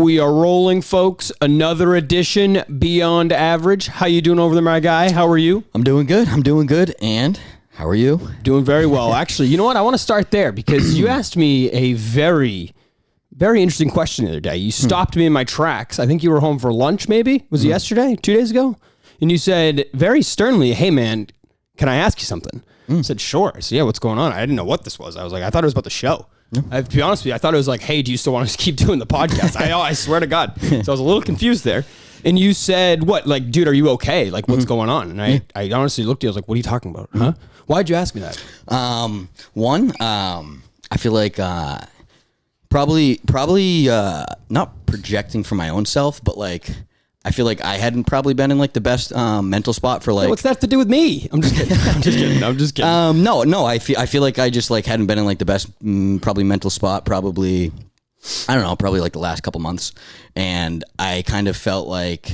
We are rolling, folks. Another edition Beyond Average. How you doing over there, my guy? How are you? I'm doing good. And how are you? Doing very well. Actually, you know what? I want to start there because you asked me a very, very interesting question the other day. You stopped me in my tracks. I think you were home for lunch, maybe? Was it yesterday? 2 days ago? And you said very sternly, hey, man, can I ask you something? I said, sure. I said, yeah, what's going on? I didn't know what this was. I was like, I thought it was about the show. To be honest with you, I thought it was like, hey, do you still want us to keep doing the podcast? I swear to God. So I was a little confused there. And you said, what? Like, dude, are you okay? Like, what's going on? And I honestly looked at you. I was like, what are you talking about? Huh? Why'd you ask me that? I feel like probably not projecting for my own self, but like I feel like I hadn't probably been in like the best mental spot for like. What's that to do with me? I'm just kidding. I'm just kidding. No. I feel like I just like hadn't been in like the best probably mental spot. Probably, I don't know. Probably like the last couple months, and I kind of felt like.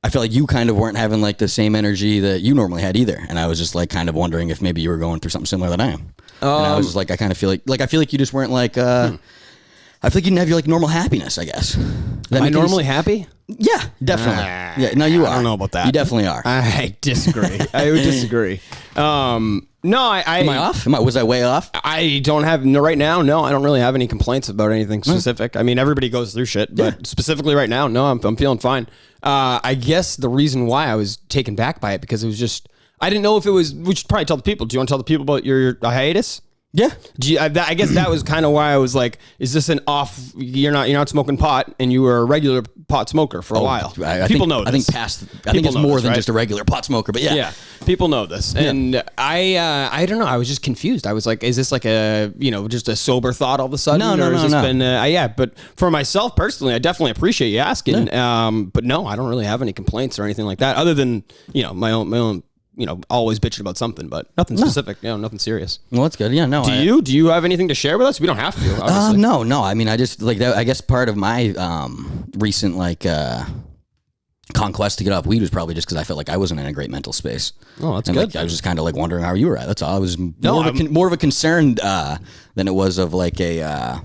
I felt like you kind of weren't having like the same energy that you normally had either, and I was just like kind of wondering if maybe you were going through something similar that I am. And I was just like, I kind of feel like I feel like you just weren't like. I feel like you didn't have your like normal happiness, I guess. Am I normally happy? Yeah, definitely. Yeah, no, you are. I don't know about that. You definitely are. I disagree. I would disagree. No, Am I off? Was I way off? I don't have right now. No, I don't really have any complaints about anything specific. I mean, everybody goes through shit, but specifically right now, no, I'm feeling fine. I guess the reason why I was taken back by it because it was just I didn't know if it was. We should probably tell the people. Do you want to tell the people about your hiatus? Yeah. I guess that was kind of why I was like, is this an off, you're not smoking pot and you were a regular pot smoker for a while. People know this. I think it's more than just a regular pot smoker, but yeah. Yeah. People know this. And I don't know. I was just confused. I was like, is this like a, just a sober thought all of a sudden? No. But for myself personally, I definitely appreciate you asking. Yeah. But no, I don't really have any complaints or anything like that other than, my own, always bitching about something, but nothing specific, nothing serious. Well, that's good. Yeah, no. Do you have anything to share with us? We don't have to, obviously. No. I mean, I just like that. I guess part of my recent conquest to get off weed was probably just because I felt like I wasn't in a great mental space. Oh, that's good. Like, I was just kind of like wondering how you were at. That's all. I was more of a concern than it was of like a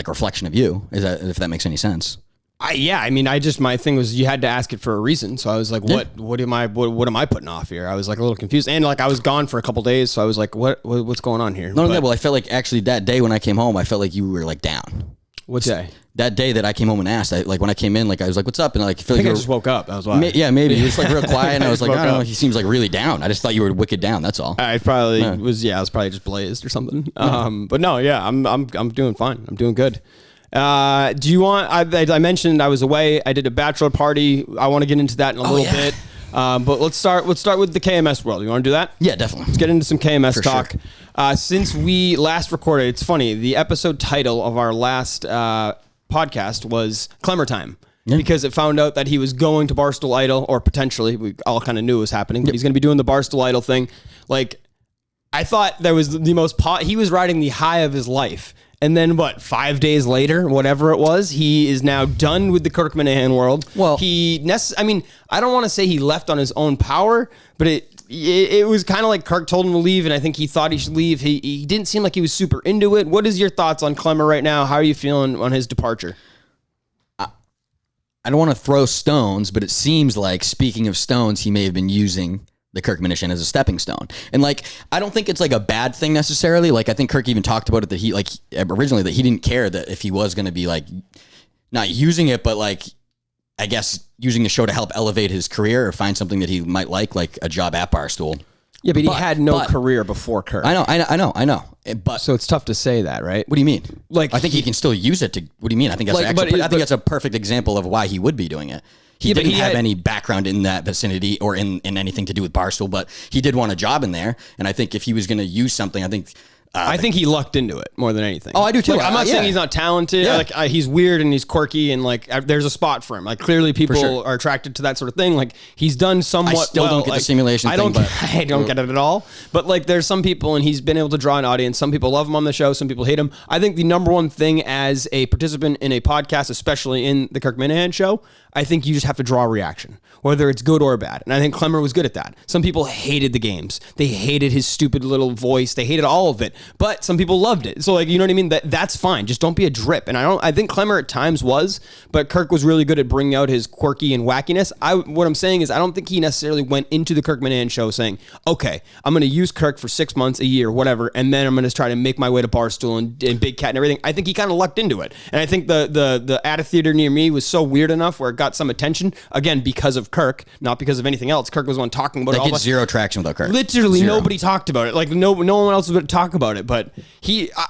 reflection of you. If that makes any sense? My thing was you had to ask it for a reason. So I was like, what am I putting off here? I was like a little confused. And like I was gone for a couple days. So I was like, what's going on here? Well, I felt like actually that day when I came home, I felt like you were like down. What day? That day that I came home and asked, when I came in, like I was like, what's up? And like, I just woke up. That was why. Maybe. He was like real quiet. And I was like, I don't know. He seems like really down. I just thought you were wicked down. That's all. I probably was. Yeah, I was probably just blazed or something. But no, yeah, I'm doing fine. I'm doing good. Do you want? I mentioned I was away. I did a bachelor party. I want to get into that in a little bit. But let's start with the KMS world. You want to do that? Yeah, definitely. Let's get into some KMS talk. Sure. Since we last recorded, it's funny. The episode title of our last podcast was Clemmer Time. Yeah. Because it found out that he was going to Barstool Idol, or potentially, we all kind of knew it was happening, but he's going to be doing the Barstool Idol thing. Like, I thought there was the most he was riding the high of his life. And then 5 days later, whatever it was, he is now done with the Kirk Minahan world. Well, I don't want to say he left on his own power, but it was kind of like Kirk told him to leave, and I think he thought he should leave. He didn't seem like he was super into it. What is your thoughts on Clemmer right now? How are you feeling on his departure? I don't want to throw stones, but it seems like, speaking of stones, he may have been using the Kirk Minahan as a stepping stone. And like, I don't think it's like a bad thing necessarily. Like, I think Kirk even talked about it that he originally that he didn't care that if he was going to be like not using it, but like, I guess using the show to help elevate his career or find something that he might like a job at Barstool. Yeah, but he had no career before Kirk. I know. But so it's tough to say that, right? What do you mean? Like, I think he can still use it to. What do you mean? I think that's that's a perfect example of why he would be doing it. He didn't have any background in that vicinity or in anything to do with Barstool, but he did want a job in there. And I think if he was going to use something, I think he lucked into it more than anything. Oh, I do too. Like, I'm not saying he's not talented. Yeah. Like he's weird and he's quirky and like there's a spot for him. Like clearly people are attracted to that sort of thing. Like he's done somewhat. I still don't get the simulation thing. I don't get it at all. But like there's some people and he's been able to draw an audience. Some people love him on the show. Some people hate him. I think the number one thing as a participant in a podcast, especially in the Kirk Minahan show, I think you just have to draw a reaction, whether it's good or bad. And I think Clemmer was good at that. Some people hated the games. They hated his stupid little voice. They hated all of it. but some people loved it. So like, you know what I mean? That's fine. Just don't be a drip. And I think Clemmer at times was, but Kirk was really good at bringing out his quirky and wackiness. What I'm saying is I don't think he necessarily went into the Kirk Minahan show saying, okay, I'm going to use Kirk for 6 months, a year, whatever, and then I'm going to try to make my way to Barstool and Big Cat and everything. I think he kind of lucked into it. And I think the At a Theater Near Me was so weird enough where it got some attention, again, because of Kirk, not because of anything else. Kirk was one talking about it. They get zero traction without Kirk. Literally Zero. nobody talked about it. Like no one else was going to talk about it. But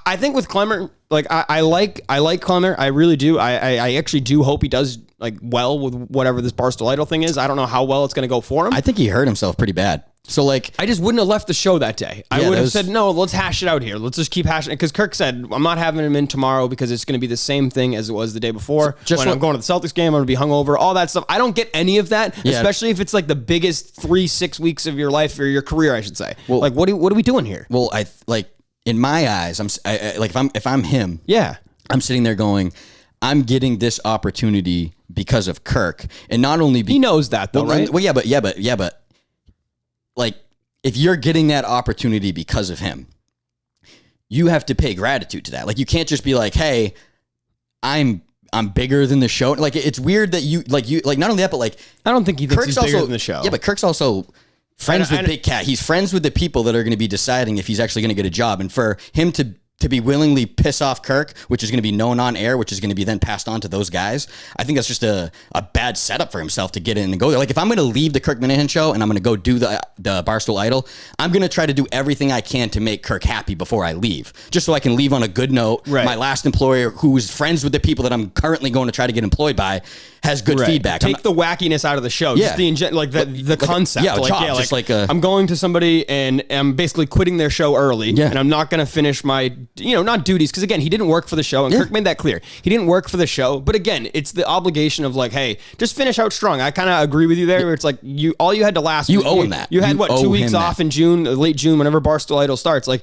I think with Clemmer, like I like Clemmer. I really do. I actually do hope he does like well with whatever this Barstool Idol thing is. I don't know how well it's going to go for him. I think he hurt himself pretty bad. So like, I just wouldn't have left the show that day. I would have said, no, let's hash it out here. Let's just keep hashing it. Because Kirk said, I'm not having him in tomorrow because it's going to be the same thing as it was the day before. When I'm going to the Celtics game, I'm going to be hungover, all that stuff. I don't get any of that, especially if it's like the biggest 3-6 weeks of your life or your career, I should say. Well, like, what are we doing here? Well, in my eyes, if I'm him, I'm sitting there going, I'm getting this opportunity because of Kirk, and not only he knows that though, right? Well, but like, if you're getting that opportunity because of him, you have to pay gratitude to that. Like, you can't just be like, hey, I'm bigger than the show. Like, it's weird that you not only that, but like, I don't think he thinks he's bigger than the show. Yeah, but Kirk's also friends with Big Cat. He's friends with the people that are going to be deciding if he's actually going to get a job. And for him to be willingly piss off Kirk, which is going to be known on air, which is going to be then passed on to those guys, I think that's just a bad setup for himself to get in and go there. Like, if I'm going to leave the Kirk Minahan show and I'm going to go do the Barstool Idol, I'm going to try to do everything I can to make Kirk happy before I leave, just so I can leave on a good note. Right. My last employer, who is friends with the people that I'm currently going to try to get employed by, has good feedback. Take the wackiness out of the show. Just the concept. I'm going to somebody and I'm basically quitting their show early, and I'm not going to finish my, not duties. Because again, he didn't work for the show, and Kirk made that clear. He didn't work for the show, but again, it's the obligation of like, hey, just finish out strong. I kind of agree with you there. Where it's like all you had to last. You owe him that. You had 2 weeks off in June, late June, whenever Barstool Idol starts. Like,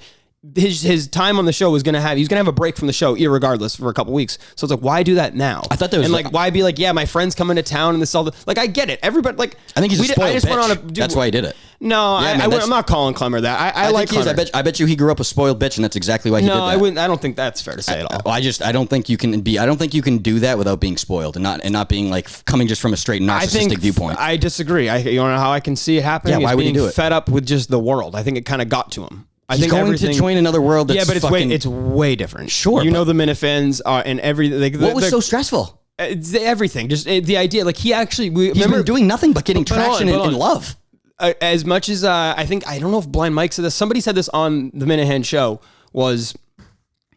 his time on the show he's gonna have a break from the show irregardless for a couple weeks. So it's like, why do that now? I thought that was, and like, why be like, yeah, my friend's coming to town and this all like, I get it. Everybody, like, I think he's a spoiled bitch. That's why he did it. No, I'm not calling Clemmer that. I like Clemmer. I bet you he grew up a spoiled bitch, and that's exactly why he did that. No, I wouldn't. I don't think that's fair to say at all. I don't think you can do that without being spoiled and not being like coming just from a straight narcissistic viewpoint. I disagree. You know how I can see it happening? Yeah, why would he do it? Fed up with just the world. I think it kind of got to him. He's going to join another world. That's it's way different. Sure, the Minifans and everything. Like, what was so stressful? Everything. Just the idea. Like, he's been doing nothing but getting traction and love. As much as I don't know if Blind Mike said this. Somebody said this on the Minahan show, was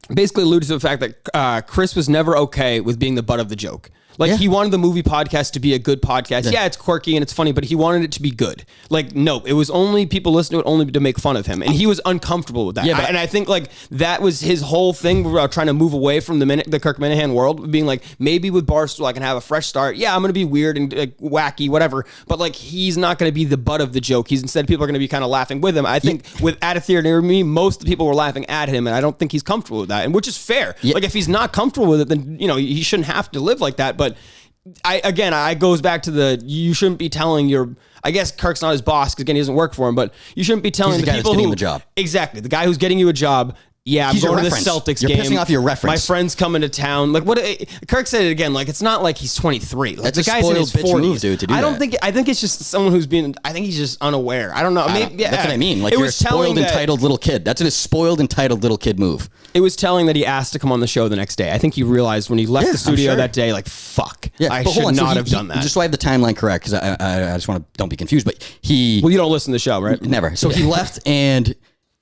basically alluded to the fact that Chris was never okay with being the butt of the joke. Like, he wanted the movie podcast to be a good podcast. Yeah, it's quirky and it's funny, but he wanted it to be good. Like, no, it was only people listening to it only to make fun of him. And he was uncomfortable with that. Yeah, and I think, like, that was his whole thing about trying to move away from the Kirk Minahan world, being like, maybe with Barstool I can have a fresh start. Yeah, I'm going to be weird and wacky, whatever. But, like, he's not going to be the butt of the joke. Instead, people are going to be kind of laughing with him. I think with At a Theater Near Me, most of the people were laughing at him, and I don't think he's comfortable with that, and which is fair. Yeah. Like, if he's not comfortable with it, then, he shouldn't have to live like that. But I goes back to you shouldn't be telling I guess Kirk's not his boss because, again, he doesn't work for him, but you shouldn't be telling the people who, the job. Exactly, the guy who's getting you a job. Yeah, I'm going to the Celtics game. You're pissing off your reference. My friend's coming to town. Like, what? Kirk said it again. Like, it's not like he's 23. Like, that's the guy's in his 40s. Move, dude, to do I think it's just someone who's being. I think he's just unaware. I don't know. Maybe, that's what I mean. Like, you're a spoiled, entitled little kid. That's a spoiled, entitled little kid move. It was telling that he asked to come on the show the next day. I think he realized when he left the studio that day, like, fuck, I should not have done that. Just so I have the timeline correct, because I just want to don't be confused. But Well, you don't listen to the show, right? Never. So he left and.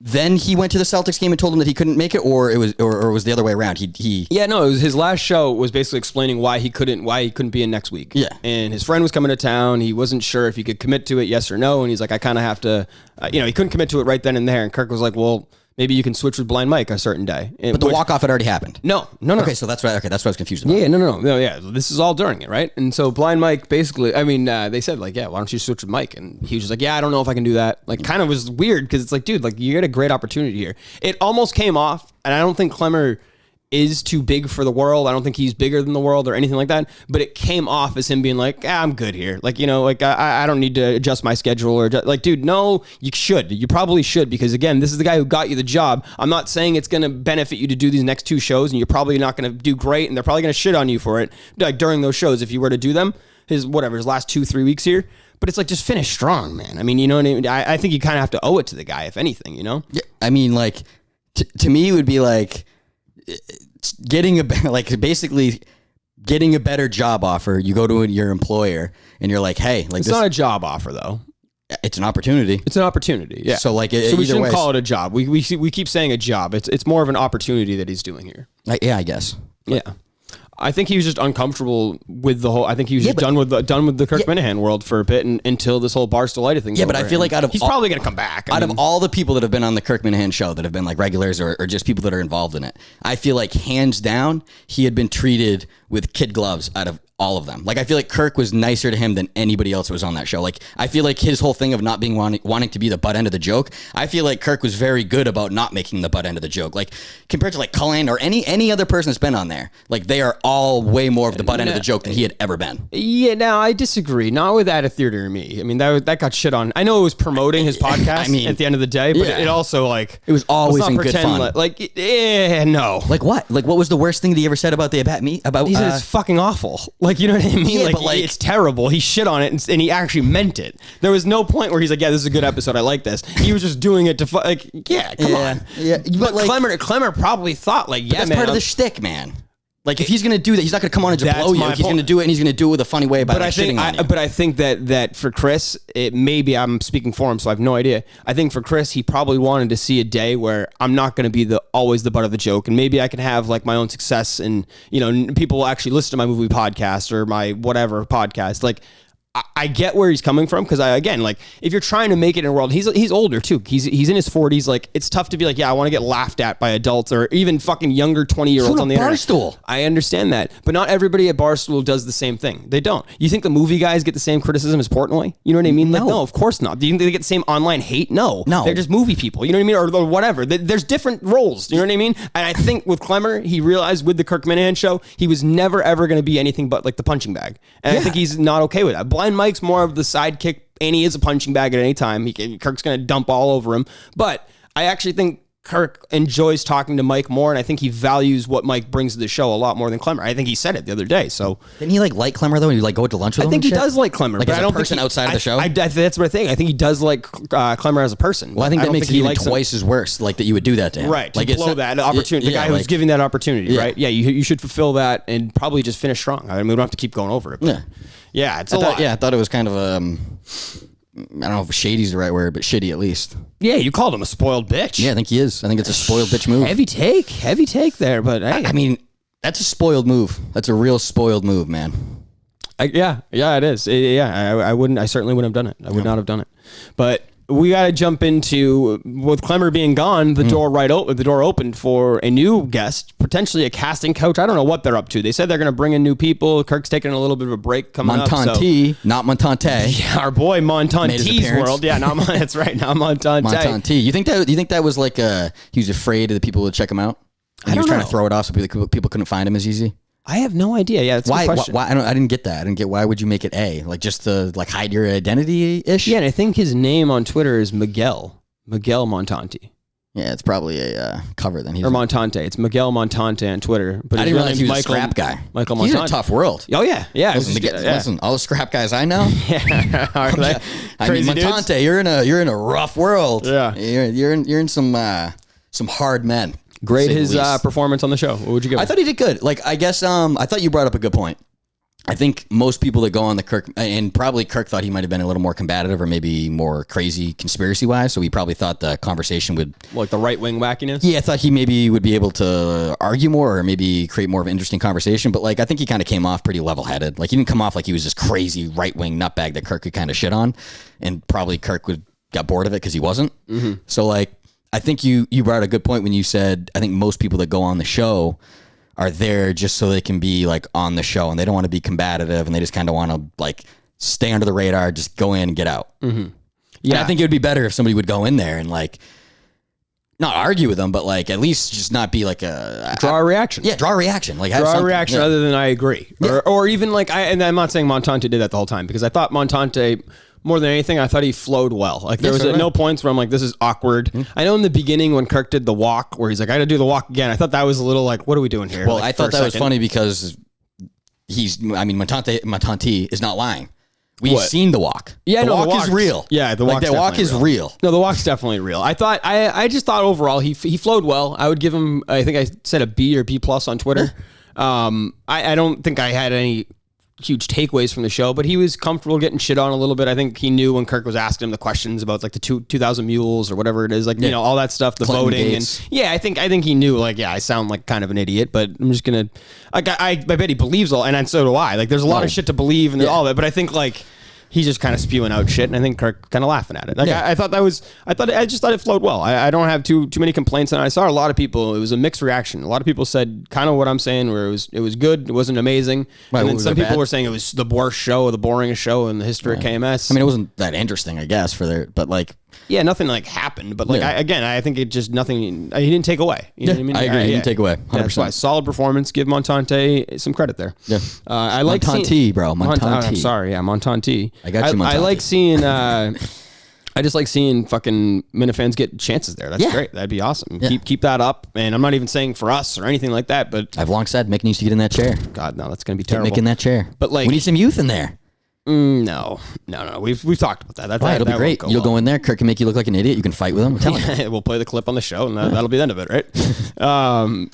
Then he went to the Celtics game and told him that he couldn't make it, or it was the other way around. Yeah, no, it was his last show was basically explaining why he couldn't be in next week. Yeah, and his friend was coming to town. He wasn't sure if he could commit to it, yes or no. And he's like, I kind of have to, he couldn't commit to it right then and there. And Kirk was like, well, maybe you can switch with Blind Mike a certain day. But the walk-off had already happened. No. Okay, so that's right. Okay, that's what I was confused about. Yeah, no. Yeah, this is all during it, right? And so Blind Mike basically, they said like, yeah, why don't you switch with Mike? And he was just like, yeah, I don't know if I can do that. Like, kind of was weird because it's like, dude, like, you get a great opportunity here. It almost came off, and I don't think Clemmer is too big for the world. I don't think he's bigger than the world or anything like that. But it came off as him being like, I'm good here. Like, you know, like I don't need to adjust my schedule or like, dude, no, you should. You probably should, because again, this is the guy who got you the job. I'm not saying it's going to benefit you to do these next 2 shows, and you're probably not going to do great, and they're probably going to shit on you for it, like during those shows if you were to do them. His last 2-3 weeks here. But it's like, just finish strong, man. I mean, you know what I mean? I think you kind of have to owe it to the guy, if anything, you know? Yeah, I mean, like, to me, it would be like getting basically getting a better job offer. You go to your employer and you're like, hey, like, it's not a job offer though. It's an opportunity. It's an opportunity. Yeah. So like, so we shouldn't call it a job. We keep saying a job. It's more of an opportunity that he's doing here. Yeah, I guess. Yeah. I think he was just uncomfortable with the whole. I think he was just done with the Kirk Minahan world for a bit, until this whole Barstool thing. Yeah, but I feel like he's probably gonna come back. Out of all the people that have been on the Kirk Minahan show that have been like regulars or just people that are involved in it, I feel like hands down he had been treated with kid gloves out of all of them. Like, I feel like Kirk was nicer to him than anybody else who was on that show. Like, I feel like his whole thing of not being wanting to be the butt end of the joke, I feel like Kirk was very good about not making the butt end of the joke. Like, compared to like Cullen or any other person that's been on there, like, they are all way more of the butt end of the joke than he had ever been. Yeah, no, I disagree. Not with That Theater and Me. I mean, that got shit on. I know it was promoting his podcast at the end of the day, but it also, like, it was always in good fun. No. Like what? Like, what was the worst thing that he ever said about he said it's fucking awful. Like, you know what I mean? Yeah, like, it's terrible. He shit on it, and he actually meant it. There was no point where he's like, yeah, this is a good episode. I like this. He was just doing it to come on. Yeah, but like, Clemmer probably thought, like, yeah, that's man, part of the shtick, man. Like, if he's gonna do that, he's not gonna come on and just blow you. He's gonna do it, and he's gonna do it with a funny way about shitting on you. But I think that for Chris, it maybe, I'm speaking for him, so I have no idea. I think for Chris, he probably wanted to see a day where I'm not gonna be always the butt of the joke, and maybe I can have like my own success, and you know, people will actually listen to my movie podcast or my whatever podcast. Like, I get where he's coming from, because if you're trying to make it in a world, he's older too. He's in his 40s. Like, it's tough to be like, yeah, I want to get laughed at by adults or even fucking younger 20-year-olds on the Barstool. internet. I understand that, but not everybody at Barstool does the same thing. They don't. You think the movie guys get the same criticism as Portnoy? You know what I mean? Like, no, of course not. Do you think they get the same online hate? No, they're just movie people. You know what I mean, or whatever. There's different roles. You know what I mean? And I think with Clemmer, he realized with the Kirk Minahan show, he was never ever going to be anything but like the punching bag, and I think he's not okay with that. Blind Mike's more of the sidekick, and he is a punching bag at any time. Kirk's going to dump all over him. But I actually think Kirk enjoys talking to Mike more, and I think he values what Mike brings to the show a lot more than Clemmer. I think he said it the other day. So didn't he like Clemmer though? And you like go to lunch with him? I think he does like Clemmer, like, but as I don't a person think outside of the show. That's what I think. I think he does like Clemmer as a person. Well, I think that makes it even twice as worse. Like, that you would do that to him, right? Like, to blow that opportunity. The guy who's giving that opportunity, right? Yeah, you should fulfill that and probably just finish strong. I mean, we don't have to keep going over it. But yeah, it's a lot. Yeah, I thought it was kind of I don't know if shady's the right word, but shitty at least. Yeah, you called him a spoiled bitch. Yeah, I think he is. I think it's a spoiled bitch move. Heavy take there, but hey. I mean, that's a spoiled move. That's a real spoiled move, man. Yeah, it is. I certainly wouldn't have done it. I would not have done it. But we got to jump into, with Clemmer being gone, the door opened for a new guest, potentially a casting couch. I don't know what they're up to. They said they're going to bring in new people. Kirk's taking a little bit of a break coming up. Montanti, not Montante. Yeah, our boy Montanti's world. Yeah, that's right. Not Montante. Montanti. You think that was like he was afraid of the people who would check him out? He was trying to throw it off so people couldn't find him as easy. I have no idea. Yeah, that's a good question. Why? I didn't get that. I didn't get why would you make it A? Like, just to like hide your identity ish? Yeah, and I think his name on Twitter is Miguel Montanti. Yeah, it's probably a cover then. Or Montante. It's Miguel Montante on Twitter. But I didn't realize he was a scrap guy. Michael Montante. He's in a tough world. Oh yeah, yeah. Listen, all the scrap guys I know. Are they? I mean, Montante, dudes? you're in a rough world. Yeah, you're in some hard men. Grade his performance on the show. What would you give him? I thought he did good. Like, I guess I thought you brought up a good point. I think most people that go on the Kirk, and probably Kirk thought he might have been a little more combative or maybe more crazy conspiracy wise. So he probably thought the conversation would, like, the right wing wackiness. Yeah, I thought he maybe would be able to argue more or maybe create more of an interesting conversation. But like, I think he kind of came off pretty level headed. Like, he didn't come off like he was this crazy right wing nutbag that Kirk could kind of shit on, and probably Kirk got bored of it because he wasn't. Mm-hmm. So like, I think you brought a good point when you said I think most people that go on the show are there just so they can be like on the show, and they don't want to be combative, and they just kind of want to like stay under the radar, just go in and get out. Mm-hmm. Yeah, and I think it would be better if somebody would go in there and like not argue with them, but like at least just not be like draw a reaction. Yeah, draw a reaction. Like have draw a reaction yeah. other than I agree, or even like and I'm not saying Montante did that the whole time, because I thought Montante, more than anything, I thought he flowed well. Like there was no points where I'm like, this is awkward. I know in the beginting when Kirk did the walk, where he's like, I got to do the walk again. I thought that was a little like, what are we doing here? Well, like, I thought that was funny because Montante is not lying. We've seen the walk. Yeah, the walk is real. Yeah, the walk is real. No, the walk's definitely real. I thought I just thought overall he flowed well. I would give him, I think I said a B or B+ on Twitter. I don't think I had any huge takeaways from the show, but he was comfortable getting shit on a little bit. I think he knew when Kirk was asking him the questions about like the 2,000 mules or whatever it is, like, you know, all that stuff, the Clinton voting Gates. And I think he knew, like, yeah, I sound like kind of an idiot, but I'm just gonna, like, I bet he believes all, and so do I. Like, there's a lot of shit to believe and all that, but I think like he's just kind of spewing out shit, and I think Kirk kind of laughing at it. Like I just thought it flowed well. I don't have too many complaints, and I saw a lot of people. It was a mixed reaction. A lot of people said kind of what I'm saying, where it was good. It wasn't amazing, and then some people were saying it was the worst show, or the boringest show in the history of KMS. I mean, it wasn't that interesting, I guess, but like. Yeah, nothing like happened, but like I think it just nothing. He didn't take away. You know what I mean? I agree. He didn't take away. 100%. That's why solid performance. Give Montante some credit there. Yeah, I like Montante, bro. Montante. I'm sorry, yeah, Montante. I got you, Montante. I like seeing. I just like seeing fucking Minifans get chances there. That's great. That'd be awesome. Yeah. Keep that up. And I'm not even saying for us or anything like that, but I've long said Mick needs to get in that chair. God, no, that's gonna be terrible. Mick in that chair. But like, we need some youth in there. No. We've talked about that. It'll be great. You'll go in there. Kirk can make you look like an idiot. You can fight with him. Tell him. We'll play the clip on the show, and that'll be the end of it, right?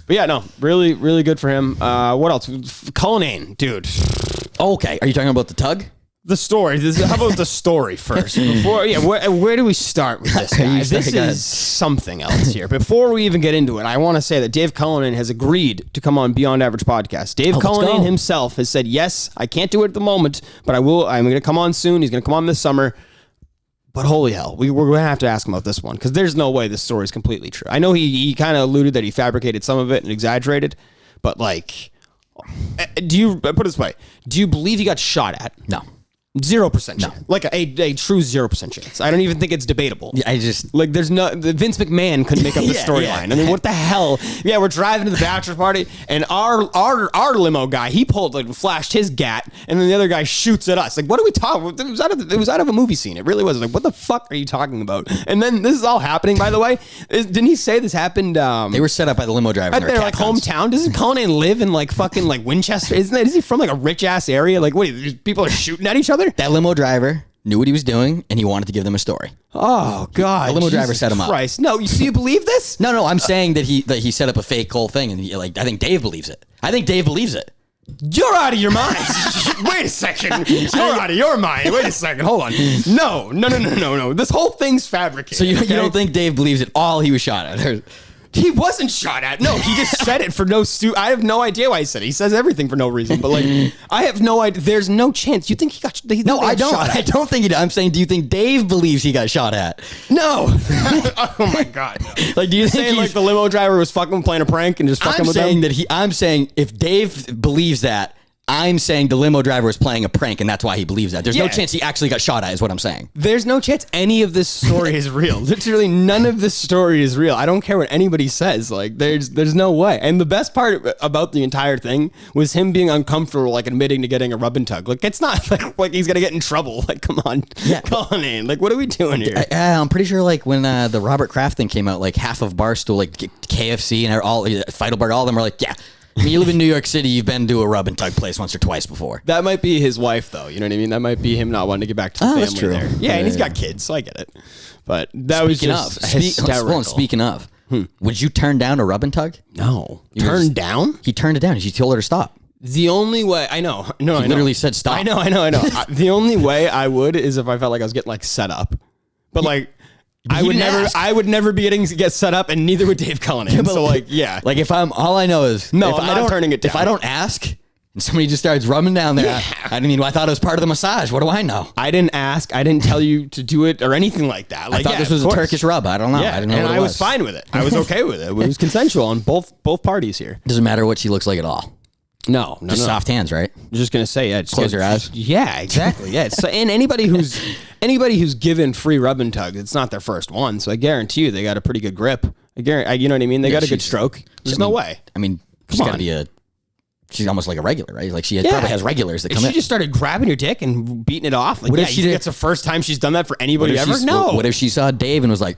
But yeah, no, really, really good for him. What else? Cullinane, dude. Okay, are you talking about the tug? The story. How about the story first? Before, where do we start with this guy? This is something else here. Before we even get into it, I want to say that Dave Cullinane has agreed to come on Beyond Average Podcast. Dave Cullinane himself has said, yes, I can't do it at the moment, but I will. I'm going to come on soon. He's going to come on this summer. But holy hell, we're going to have to ask him about this one, because there's no way this story is completely true. I know he kind of alluded that he fabricated some of it and exaggerated, but like, put it this way, do you believe he got shot at? No. 0% chance. Like a true 0% chance. I don't even think it's debatable. Yeah, there's no, Vince McMahon couldn't make up the storyline. I mean, what the hell? Yeah, we're driving to the Bachelor Party, and our limo guy, he flashed his gat, and then the other guy shoots at us. Like, what are we talking about? It was out of a movie scene. It really was. Like, what the fuck are you talking about? And then this is all happening, by the way. Didn't he say this happened? They were set up by the limo driver. At their like hometown. Doesn't Cullinane live in like fucking like Winchester? Is he from like a rich ass area? Like, what? People are shooting at each other? That limo driver knew what he was doing, and he wanted to give them a story. Oh God! The limo driver set him up. No, you believe this? No. I'm saying that he set up a fake whole thing, and I think Dave believes it. I think Dave believes it. You're out of your mind. Wait a second. You're out of your mind. Wait a second. Hold on. No. This whole thing's fabricated. So you don't think Dave believes it all he was shot at? He wasn't shot at. No, he just said it for no I have no idea why he said it. He says everything for no reason. But like, I have no idea. There's no chance. You think he got? No, I don't. I don't think he did. I'm saying, do you think Dave believes he got shot at? No. Oh my God. No. Like, do you think like the limo driver was fucking playing a prank and just fucking with them? I'm saying if Dave believes that, I'm saying the limo driver was playing a prank, and that's why he believes that. There's no chance he actually got shot at, is what I'm saying. There's no chance any of this story is real. Literally none of this story is real. I don't care what anybody says. Like, there's no way. And the best part about the entire thing was him being uncomfortable, like admitting to getting a rub and tug. Like, it's not like he's gonna get in trouble. Like, come on, Cullinane. Like, what are we doing here? I'm pretty sure like when the Robert Kraft thing came out, like half of Barstool, like KFC and all Feidelberg, all of them were like, yeah. I mean, you live in New York City, you've been to a rub and tug place once or twice before. That might be his wife, though. You know what I mean? That might be him not wanting to get back to the family that's true. there. Yeah, and he's got kids, so I get it. But that was just hysterical. Speaking of, would you turn down a rub and tug? No. Turn down? He turned it down. He told her to stop. The only way I know. No, he literally said stop. I know. The only way I would is if I felt like I was getting like set up. But like, I would never be get set up, and neither would Dave Cullinane. So like, yeah. Like if I'm I'm not turning it down. If I don't ask and somebody just starts rubbing down there, I thought it was part of the massage. What do I know? I didn't ask. I didn't tell you to do it or anything like that. Like, I thought this was a Turkish rub. I don't know. Yeah, I didn't know. And what I was fine with it. I was okay with it. It was consensual on both parties here. Doesn't matter what she looks like at all. No, just soft hands, right? I'm just gonna say, yeah, just close your eyes. Yeah, exactly. Yeah, and anybody who's given free rub and tug, it's not their first one, so I guarantee you they got a pretty good grip. I guarantee, you know what I mean? They got a good stroke. There's no way. I mean, she's got to be she's almost like a regular, right? Like she probably has regulars that come in. She just started grabbing your dick and beating it off. Like, what if it's the first time she's done that for anybody ever? No. What if she saw Dave and was like,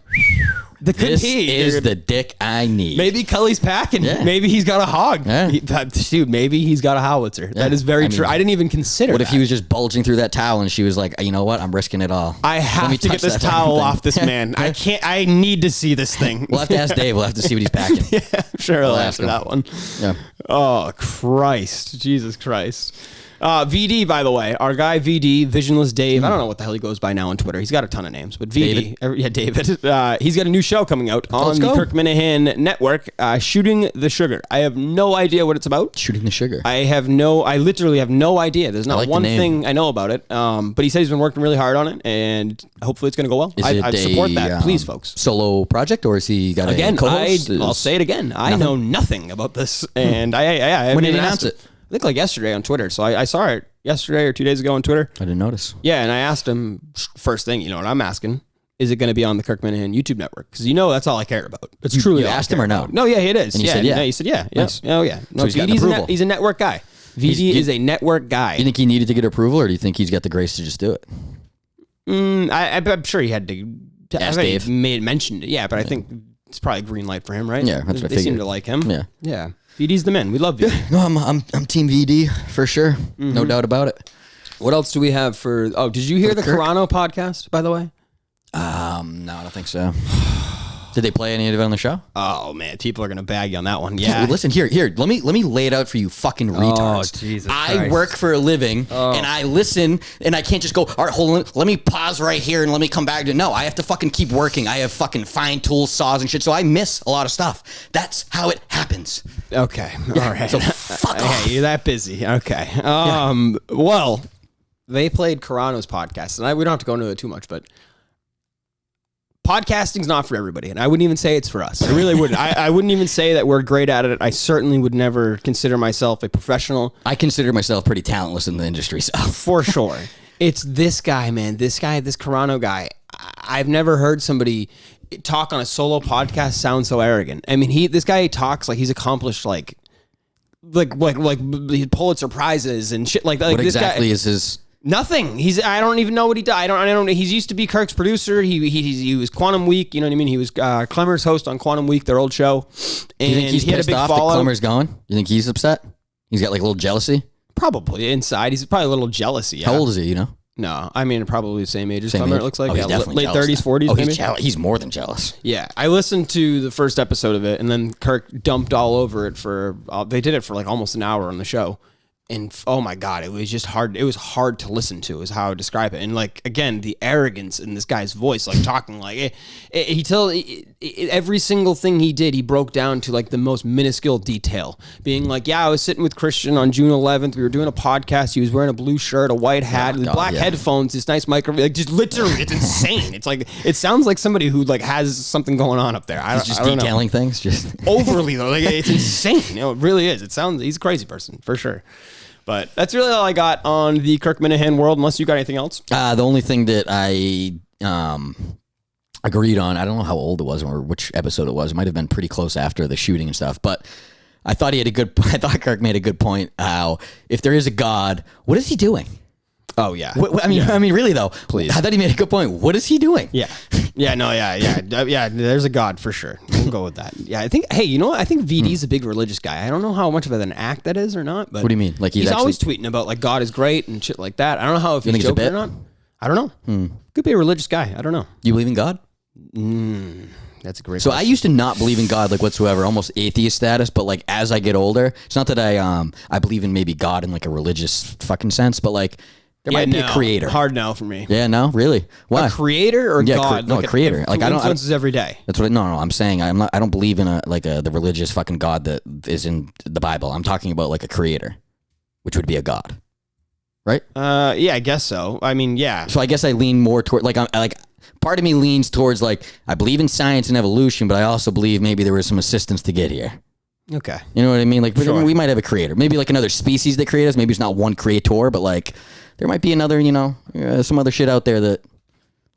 this is the dick I need. Maybe Kelly's packing. Yeah. Maybe he's got a hog. Yeah. Dude, maybe he's got a howitzer. Yeah. That is very true. I didn't even consider What if he was just bulging through that towel and she was like, you know what? I'm risking it all. I have to get this towel off this man. I need to see this thing. We'll have to ask Dave. We'll have to see what he's packing. Yeah, sure. I'll answer that one. Yeah. Oh, Christ. Jesus Christ. VD, by the way, our guy VD, Visionless Dave. I don't know what the hell he goes by now on Twitter. He's got a ton of names, but VD, David. He's got a new show coming out on the Kirk Minahan Network, Shooting the Sugar. I have no idea what it's about. Shooting the Sugar. I literally have no idea. There's not one thing I know about it. But he said he's been working really hard on it, and hopefully it's going to go well. I support that, please, folks. Solo project, or is he got a co-host? I'll say it again. I know nothing about this, and I when did he announce it? I think like yesterday on Twitter. So I saw it yesterday or 2 days ago on Twitter. I didn't notice. Yeah, and I asked him first thing, you know what I'm asking? Is it going to be on the Kirk Minahan YouTube network? Because that's all I care about. It's truly. You asked him or no? No, yeah, it is. And he said yeah. No, he said yeah. Nice. Oh yeah. No, so he's a network guy. VD is a network guy. You think he needed to get approval, or do you think he's got the grace to just do it? I'm sure he had to. Ask Dave. Mentioned it. Yeah, but I think it's probably a green light for him, right? Yeah, that's what I figured. They seem to like him. Yeah. Yeah. VD's the man. We love VD. No, I'm Team VD for sure. Mm-hmm. No doubt about it. What else do we have for? Oh, did you hear the Carano podcast, by the way? No, I don't think so. Did they play any of it on the show? Oh man, people are gonna bag you on that one. Yeah. Listen, here. Let me lay it out for you, fucking retards. Oh, Jesus I Christ. work for a living, and I listen, and I can't just go. All right, hold on. Let me pause right here, and let me come back to. No, I have to fucking keep working. I have fucking fine tools, saws, and shit. So I miss a lot of stuff. That's how it happens. Okay. Yeah, all right. So fuck off. Hey, you're that busy. Okay. Well, they played Carano's podcast, and we don't have to go into it too much, but. Podcasting's not for everybody, and I wouldn't even say it's for us. I really wouldn't. I wouldn't even say that we're great at it. I certainly would never consider myself a professional. I consider myself pretty talentless in the industry, so. For sure. It's this guy, man. This Carano guy. I've never heard somebody talk on a solo podcast sound so arrogant. I mean, this guy talks like he's accomplished like Pulitzer Prizes and shit like that. Like, what exactly is his... Nothing. I don't even know what he did. I don't. He's used to be Kirk's producer. He was Quantum Week. You know what I mean? He was Clemmer's host on Quantum Week, their old show. And you think he's pissed off that Clemmer's gone? You think he's upset? He's got like a little jealousy? Probably inside. He's probably a little jealousy. Yeah. How old is he? You know? No, I mean probably the same age as Clemmer. It looks like he's definitely late 30s, 40s. Maybe? He's more than jealous. Yeah, I listened to the first episode of it, and then Kirk dumped all over it for. They did it for like almost an hour on the show. And oh my God, it was just hard. It was hard to listen to, is how I would describe it. And like, again, the arrogance in this guy's voice, like talking like every single thing he did, he broke down to like the most minuscule detail. Being like, yeah, I was sitting with Christian on June 11th. We were doing a podcast. He was wearing a blue shirt, a white hat, with black headphones, this nice microphone. Like just literally, it's insane. It's like, it sounds like somebody who like has something going on up there. He's just detailing things, just overly though. Like it's insane. You know, it really is. He's a crazy person for sure. But that's really all I got on the Kirk Minahan world, unless you got anything else. The only thing that I agreed on, I don't know how old it was or which episode it was. It might have been pretty close after the shooting and stuff. But I thought I thought Kirk made a good point. How if there is a God, what is he doing? Oh yeah. I mean, really though. Please. I thought he made a good point. What is he doing? Yeah. Yeah. No. Yeah. There's a God for sure. We'll go with that. Yeah. I think. Hey, you know what? I think VD's a big religious guy. I don't know how much of an act that is or not. But what do you mean? Like he's always tweeting about like God is great and shit like that. I don't know how if he's joking or not. I don't know. Could be a religious guy. I don't know. You believe in God? That's a great. So question. I used to not believe in God like whatsoever, almost atheist status. But like as I get older, it's not that I believe in maybe God in like a religious fucking sense, but like. There might be a creator. Hard no for me. Yeah, no, really. Why? A creator or God? A creator. Like I don't influences every day. That's what. No. I'm saying I don't believe in the religious fucking God that is in the Bible. I'm talking about like a creator, which would be a God, right? Yeah, I guess so. I mean, yeah. So I guess I lean more toward part of me leans towards like I believe in science and evolution, but I also believe maybe there was some assistance to get here. Okay. You know what I mean? Like we might have a creator, maybe like another species that created us. Maybe it's not one creator, but like. There might be another, some other shit out there that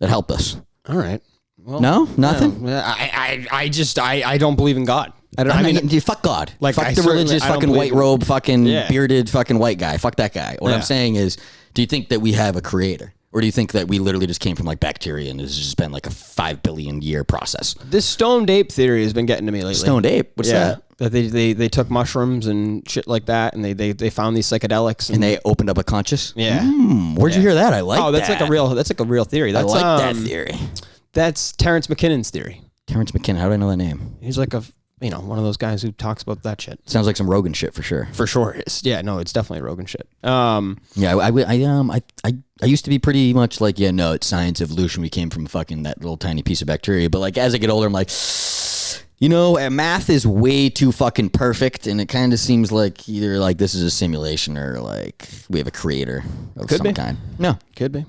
helped us. All right. Well, no, nothing. I don't believe in God. I mean, fuck God. Like, fuck the religious fucking white robe, fucking bearded fucking white guy. Fuck that guy. What I'm saying is, do you think that we have a creator? Or do you think that we literally just came from like bacteria and it's just been like a 5 billion year process? This stoned ape theory has been getting to me lately. Stoned ape? What's that? They took mushrooms and shit like that, and they found these psychedelics, and they opened up a conscious. Yeah. Where'd you hear that? I like. Oh, that's like a real theory. That's, I like that theory. That's Terrence McKinnon's theory. Terrence McKinnon. How do I know that name? He's like one of those guys who talks about that shit. Sounds like some Rogan shit for sure. For sure, it's it's definitely Rogan shit. I used to be pretty much like, it's science, evolution. We came from fucking that little tiny piece of bacteria. But like as I get older, I'm like, math is way too fucking perfect, and it kind of seems like either like this is a simulation or like we have a creator of some kind. No, could be.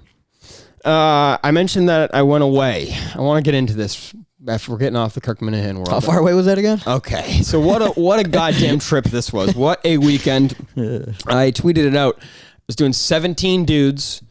I mentioned that I went away. I want to get into this. After we're getting off the Kirk Minahan world. How far away was that again? Okay, so what a goddamn trip this was. What a weekend. I tweeted it out. I was doing 17 dudes,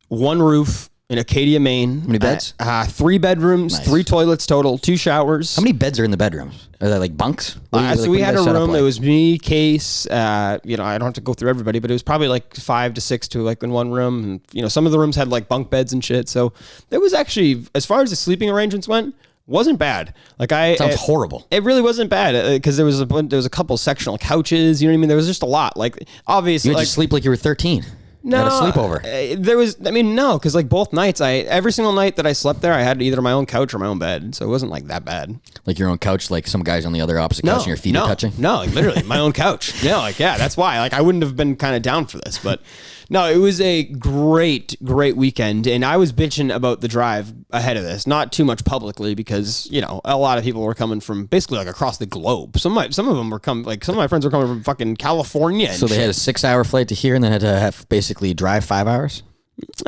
one roof in Acadia, Maine. How many beds? 3 bedrooms, nice. 3 toilets total, 2 showers. How many beds are in the bedrooms? Are they like bunks? So we had a room. It was me, Case. I don't have to go through everybody, but it was probably like 5 to 6 to like in one room. And some of the rooms had like bunk beds and shit. So there was actually, as far as the sleeping arrangements went, wasn't bad. Sounds horrible. It really wasn't bad because there was a couple sectional couches. You know what I mean? There was just a lot. Like obviously, you had to sleep like you were 13. No, you had a sleepover. There was. I mean, no, because like both nights, every single night that I slept there, I had either my own couch or my own bed, so it wasn't like that bad. Like your own couch, like some guys on the other opposite couch, and your feet are touching. No, like literally my own couch. That's why. Like I wouldn't have been kind of down for this, but. No, it was a great weekend, and I was bitching about the drive ahead of this, not too much publicly because a lot of people were coming from basically like across the globe. Some of them were some of my friends were coming from fucking California. So they had a 6-hour flight to here, and then had to have basically drive 5 hours.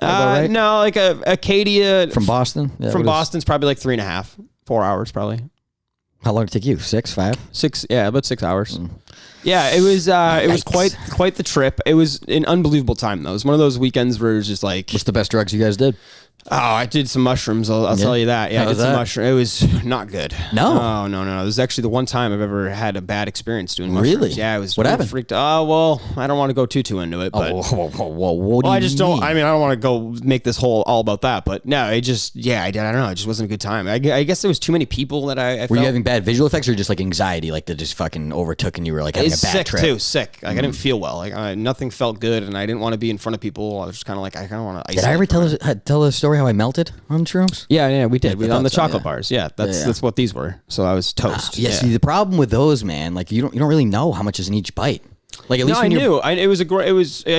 Right? No, like Acadia from Boston. Boston's probably like 3.5, 4 hours probably. How long did it take you? 6, 5? 6, yeah, about 6 hours. Yeah, it was quite the trip. It was an unbelievable time though. It was one of those weekends where it was just like, what's the best drugs you guys did? Oh, I did some mushrooms. I'll tell you that. Yeah, I did some mushrooms. It was not good. No. No. It was actually the one time I've ever had a bad experience doing mushrooms. Really? Yeah, it was. What happened? Freaked. Oh, well, I don't want to go too into it. But I just don't. I mean, I don't want to go make this whole all about that. But no, I don't know. It just wasn't a good time. I guess there was too many people that I were you having bad visual effects or just like anxiety, like that just fucking overtook and you were like having a bad trip? Too sick. Like I didn't feel well. Like nothing felt good, and I didn't want to be in front of people. I was just kind of like, I kind of want to. Did I ever tell the story how I melted on shrooms? Yeah, we did. On the chocolate bars. Yeah, that's what these were. So I was toast. See, the problem with those, man, like you don't really know how much is in each bite. Like at least I knew. I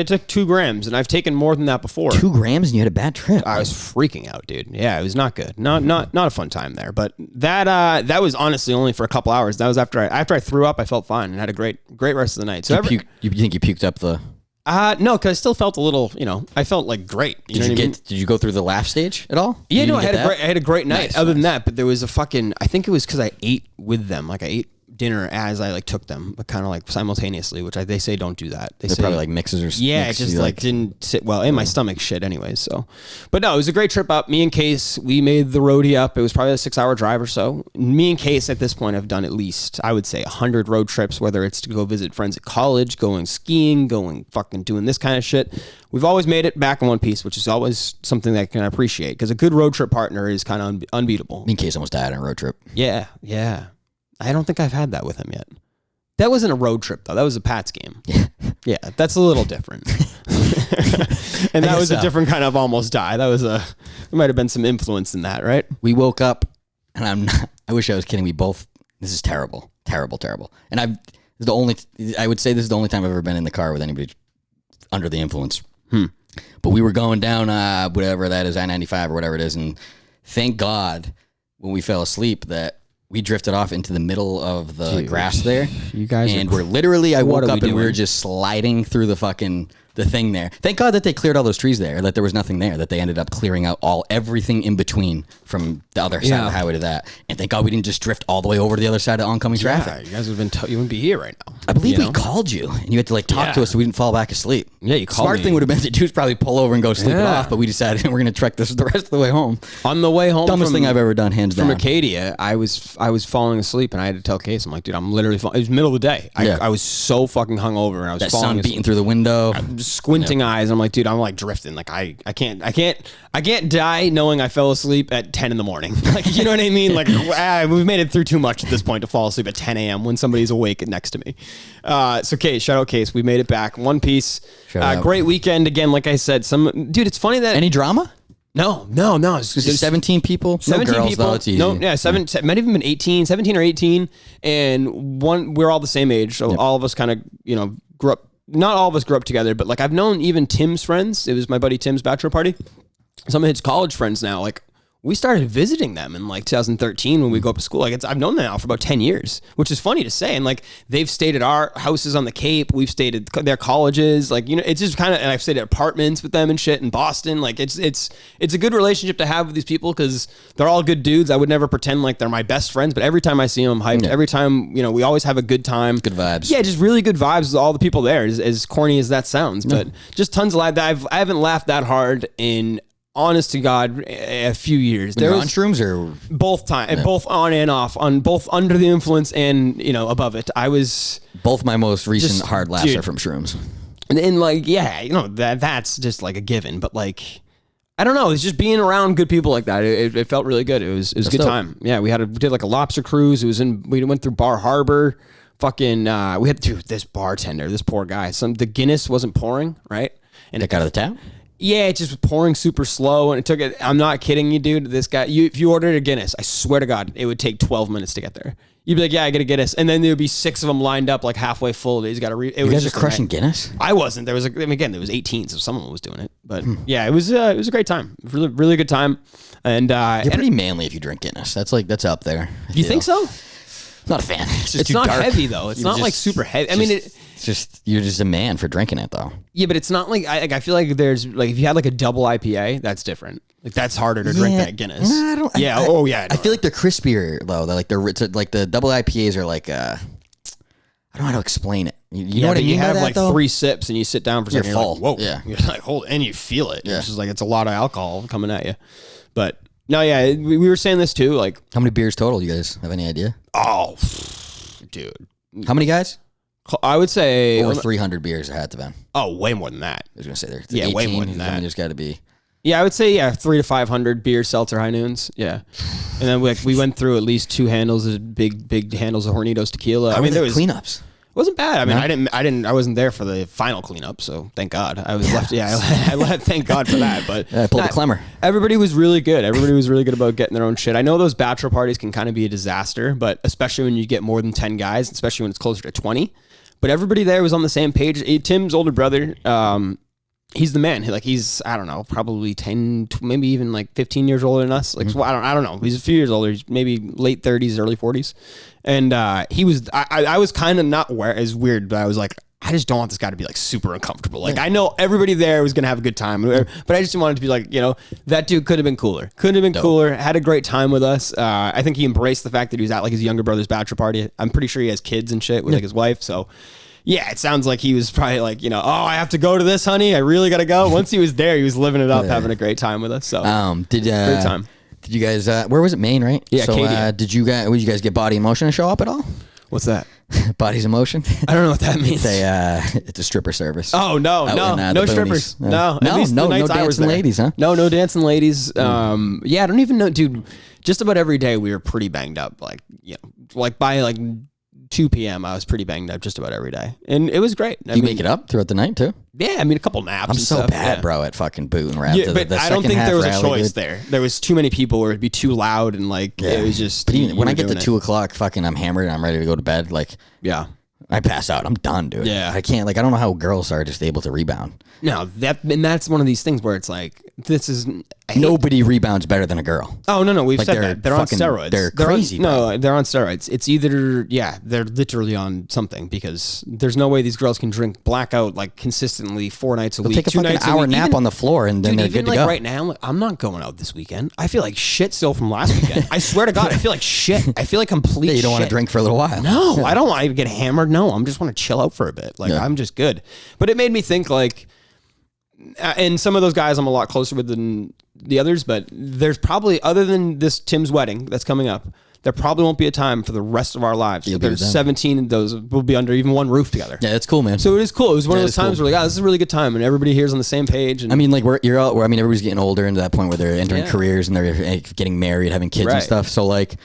took 2 grams, and I've taken more than that before. 2 grams, and you had a bad trip. I was freaking out, dude. Yeah, it was not good. Not a fun time there. But that was honestly only for a couple hours. That was after I threw up. I felt fine and had a great rest of the night. So you think you puked up the? No, because I still felt a little, I felt like great. Did you go through the laugh stage at all? Yeah, no, I had a great night. Nice, other than that, but there was I think it was because I ate with them. Like I ate dinner as I took them, but kind of like simultaneously, which they say don't do that. They're probably like mixes or yeah, it just like didn't sit well in my stomach shit anyways. So, but no, it was a great trip up. Me and Case, we made the roadie up. It was probably a 6-hour drive or so. Me and Case at this point have done at least, I would say, 100 road trips, whether it's to go visit friends at college, going skiing, going fucking doing this kind of shit. We've always made it back in one piece, which is always something that I can appreciate because a good road trip partner is kind of unbeatable. Me and Case almost died on a road trip. Yeah. I don't think I've had that with him yet. That wasn't a road trip, though. That was a Pats game. Yeah, that's a little different. And that was a different kind of almost die. There might have been some influence in that, right? We woke up, and I wish I was kidding. We both, this is terrible. And I would say this is the only time I've ever been in the car with anybody under the influence. But we were going down, whatever that is, I-95 or whatever it is, and thank God when we fell asleep that we drifted off into the middle of the grass there. You guys and we're literally, I woke up and we were just sliding through the fucking the thing there. Thank God that they cleared all those trees there, that there was nothing there, that they ended up clearing out everything in between from the other side of the highway to that. And thank God we didn't just drift all the way over to the other side of oncoming traffic. You guys would have been, you wouldn't be here right now. I believe we called you and you had to like talk to us so we didn't fall back asleep. Yeah, you called Smart me. thing would have been to do is probably pull over and go sleep it off, but we decided we're going to trek this the rest of the way home. On the way home, dumbest thing I've ever done, hands down. From Acadia, I was falling asleep and I had to tell Case, I'm like, dude, I'm literally falling. It was middle of the day. I was so fucking hungover and I was that falling sun asleep. beating through the window, squinting eyes. I'm like, dude, I'm like drifting. Like I can't die knowing I fell asleep at 10 in the morning. Like, you know what I mean? Like we've made it through too much at this point to fall asleep at 10 a.m. when somebody's awake next to me. So Case, shout out Case. We made it back. One piece. Great weekend again. Like I said, dude, it's funny that any drama? No. It's 17 people. 17 no girls, people. Though, it's easy. No, yeah, might have even been 17 or 18, and we're all the same age, so all of us kind of grew up. Not all of us grew up together, but like I've known even Tim's friends. It was my buddy Tim's bachelor party. Some of his college friends now, like we started visiting them in like 2013 when we go up to school. Like I've known them now for about 10 years, which is funny to say. And like they've stayed at our houses on the Cape. We've stayed at their colleges. Like, it's just kind of, and I've stayed at apartments with them and shit in Boston. Like it's a good relationship to have with these people because they're all good dudes. I would never pretend like they're my best friends, but every time I see them, I'm hyped. Every time, we always have a good time. Good vibes. Yeah, just really good vibes with all the people there, as corny as that sounds. But just tons of laugh. I haven't laughed that hard in, honest to God, a few years. There on shrooms or both both on and off, on both under the influence and above it. I was both my most recent hard laughs are from shrooms. And like, that's just like a given. But like, I don't know. It's just being around good people like that. It felt really good. It was a good time. Yeah, we did like a lobster cruise. We went through Bar Harbor. Fucking, we had this bartender, this poor guy. The Guinness wasn't pouring, right? And it got out of the tap. Yeah, it just was pouring super slow, and it took it. I'm not kidding you, dude. This guy, if you ordered a Guinness, I swear to God, it would take 12 minutes to get there. You'd be like, yeah, I get a Guinness, and then there would be 6 of them lined up like halfway full. He's got to read. You guys are crushing Guinness. I wasn't. There was again, there was 18, so someone was doing it. But yeah, it was a great time, really, really good time. And you're pretty manly if you drink Guinness. That's up there. You think so? Not a fan. It's not dark. Heavy though. It's not like super heavy. I mean, you're just a man for drinking it though. Yeah, but it's not like I feel like there's like if you had like a double IPA, that's different. Like that's harder to drink than Guinness. No, I don't. Yeah. I feel like they're crispier though. They're like the double IPAs are like I don't know how to explain it. You know what I mean? You have like 3 sips and you sit down for a second. You're full. Like, whoa. Yeah. You're like and you feel it. Yeah. It's just like it's a lot of alcohol coming at you. But no, yeah, we were saying this too. Like, how many beers total? You guys have any idea? Oh, dude. How many guys? I would say over 300 beers there had to be. Oh, way more than that. I was gonna say there's 18, way more than that. I mean, there's got to be. Yeah, I would say 300 to 500 beer seltzer high noons. Yeah, and then we went through at least 2 handles of big handles of Hornitos tequila. I mean, there was cleanups. It wasn't bad. I mean, I wasn't there for the final cleanup, so thank God. I was left. Yeah, I left. Thank God for that. But I pulled the Clemmer. Everybody was really good. Everybody was really good about getting their own shit. I know those bachelor parties can kind of be a disaster, but especially when you get more than 10 guys, especially when it's closer to 20. But everybody there was on the same page. Tim's older brother, he's the man. He's I don't know, probably 10, maybe even like 15 years older than us. Like I don't know. He's a few years older. He's maybe late 30s, early 40s. And he was. I was kind of not as weird, but I was like, I just don't want this guy to be like super uncomfortable. Like I know everybody there was gonna have a good time, but I just wanted to be like, that dude could have been cooler. Could have been cooler. Had a great time with us. I think he embraced the fact that he was at like his younger brother's bachelor party. I'm pretty sure he has kids and shit with like his wife. So yeah, it sounds like he was probably like, oh, I have to go to this, honey. I really gotta go. Once he was there, he was living it up, having a great time with us. So great time. Did you guys? Where was it? Maine, right? Yeah. So did you guys get Body Emotion to show up at all? What's that? Body's Emotion. I don't know what that means. It's a stripper service. Oh no strippers. No dancing ladies, huh? No dancing ladies. Yeah, I don't even know, dude. Just about every day we were pretty banged up. Like by like 2 p.m. I was pretty banged up just about every day, and it was great. You make it up throughout the night too? Yeah, I mean a couple naps. I'm so bad, bro, at fucking boot and rap. Yeah, but I don't think there was a choice there. There was too many people where it'd be too loud and like it was just. But even when I get to 2 o'clock, fucking, I'm hammered and I'm ready to go to bed. Like, yeah, I pass out. I'm done, dude. Yeah, I can't. Like, I don't know how girls are just able to rebound. No, that's one of these things where it's like this is Nobody rebounds better than a girl. Oh no, we've Like, said they're that they're on fucking- steroids. they're crazy, No, they're on steroids. It's either they're literally on something because there's no way these girls can drink blackout like consistently 4 nights a week. Take a 2 fucking nights a hour week. nap on the floor and then Dude, they're even good to like go. right now, like, I'm not going out this weekend. I feel like shit still from last weekend. I swear to God, I feel like shit. I feel like complete. You don't want to shit. drink for a little while. No, I don't want to get hammered. No, I'm just want to chill out for a bit. Like I'm just good. But it made me think like, and some of those guys I'm a lot closer with than the others. But there's probably, other than this Tim's wedding that's coming up, there probably won't be a time for the rest of our lives. There's 17 of those will be under even one roof together. Yeah, that's cool, man. So it is cool. It was one of those times where like, this is a really good time, and everybody here's on the same page. And I mean, like everybody's getting older into that point where they're entering careers and they're getting married, having kids and stuff. So like,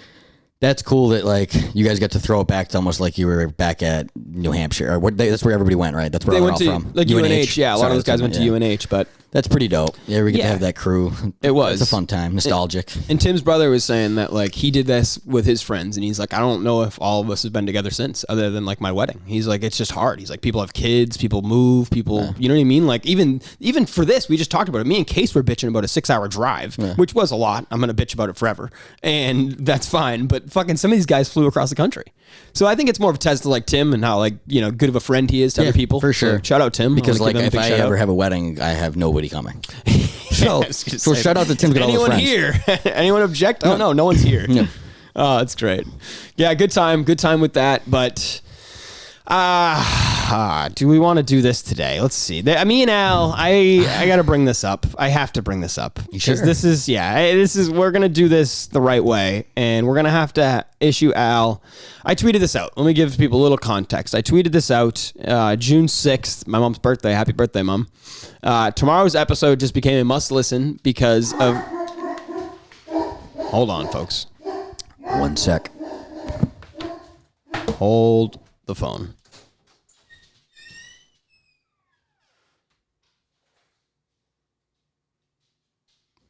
that's cool that like you guys got to throw it back to almost like you were back at New Hampshire or that's where everybody went, right? That's where they they're went all to from. like UNH. Yeah, a lot of those guys went to UNH, but that's pretty dope. Yeah, we get to have that crew. It was. It's a fun time, nostalgic. And Tim's brother was saying that like he did this with his friends, and he's like, I don't know if all of us have been together since, other than like my wedding. He's like, it's just hard. He's like, people have kids, people move, people, you know what I mean? Like even for this, we just talked about it. Me and Case were bitching about a 6-hour drive, which was a lot. I'm gonna bitch about it forever, and that's fine. But fucking some of these guys flew across the country. So I think it's more of a test to like Tim and how like, you know, good of a friend he is to other people. For sure. So shout out Tim. Because like if I ever have a wedding, I have nobody coming. So shout out to Tim. Anyone here? Anyone object? Oh no one's here. No. Oh, that's great. Yeah, good time with that. But do we want to do this today? Let's see. Me and Al, I got to bring this up. I have to bring this up because this is we're gonna do this the right way, and we're gonna have to issue Al. I tweeted this out. Let me give people a little context. I tweeted this out June 6th, my mom's birthday. Happy birthday, Mom. Tomorrow's episode just became a must listen because of. Hold on, folks. 1 sec. Hold the phone.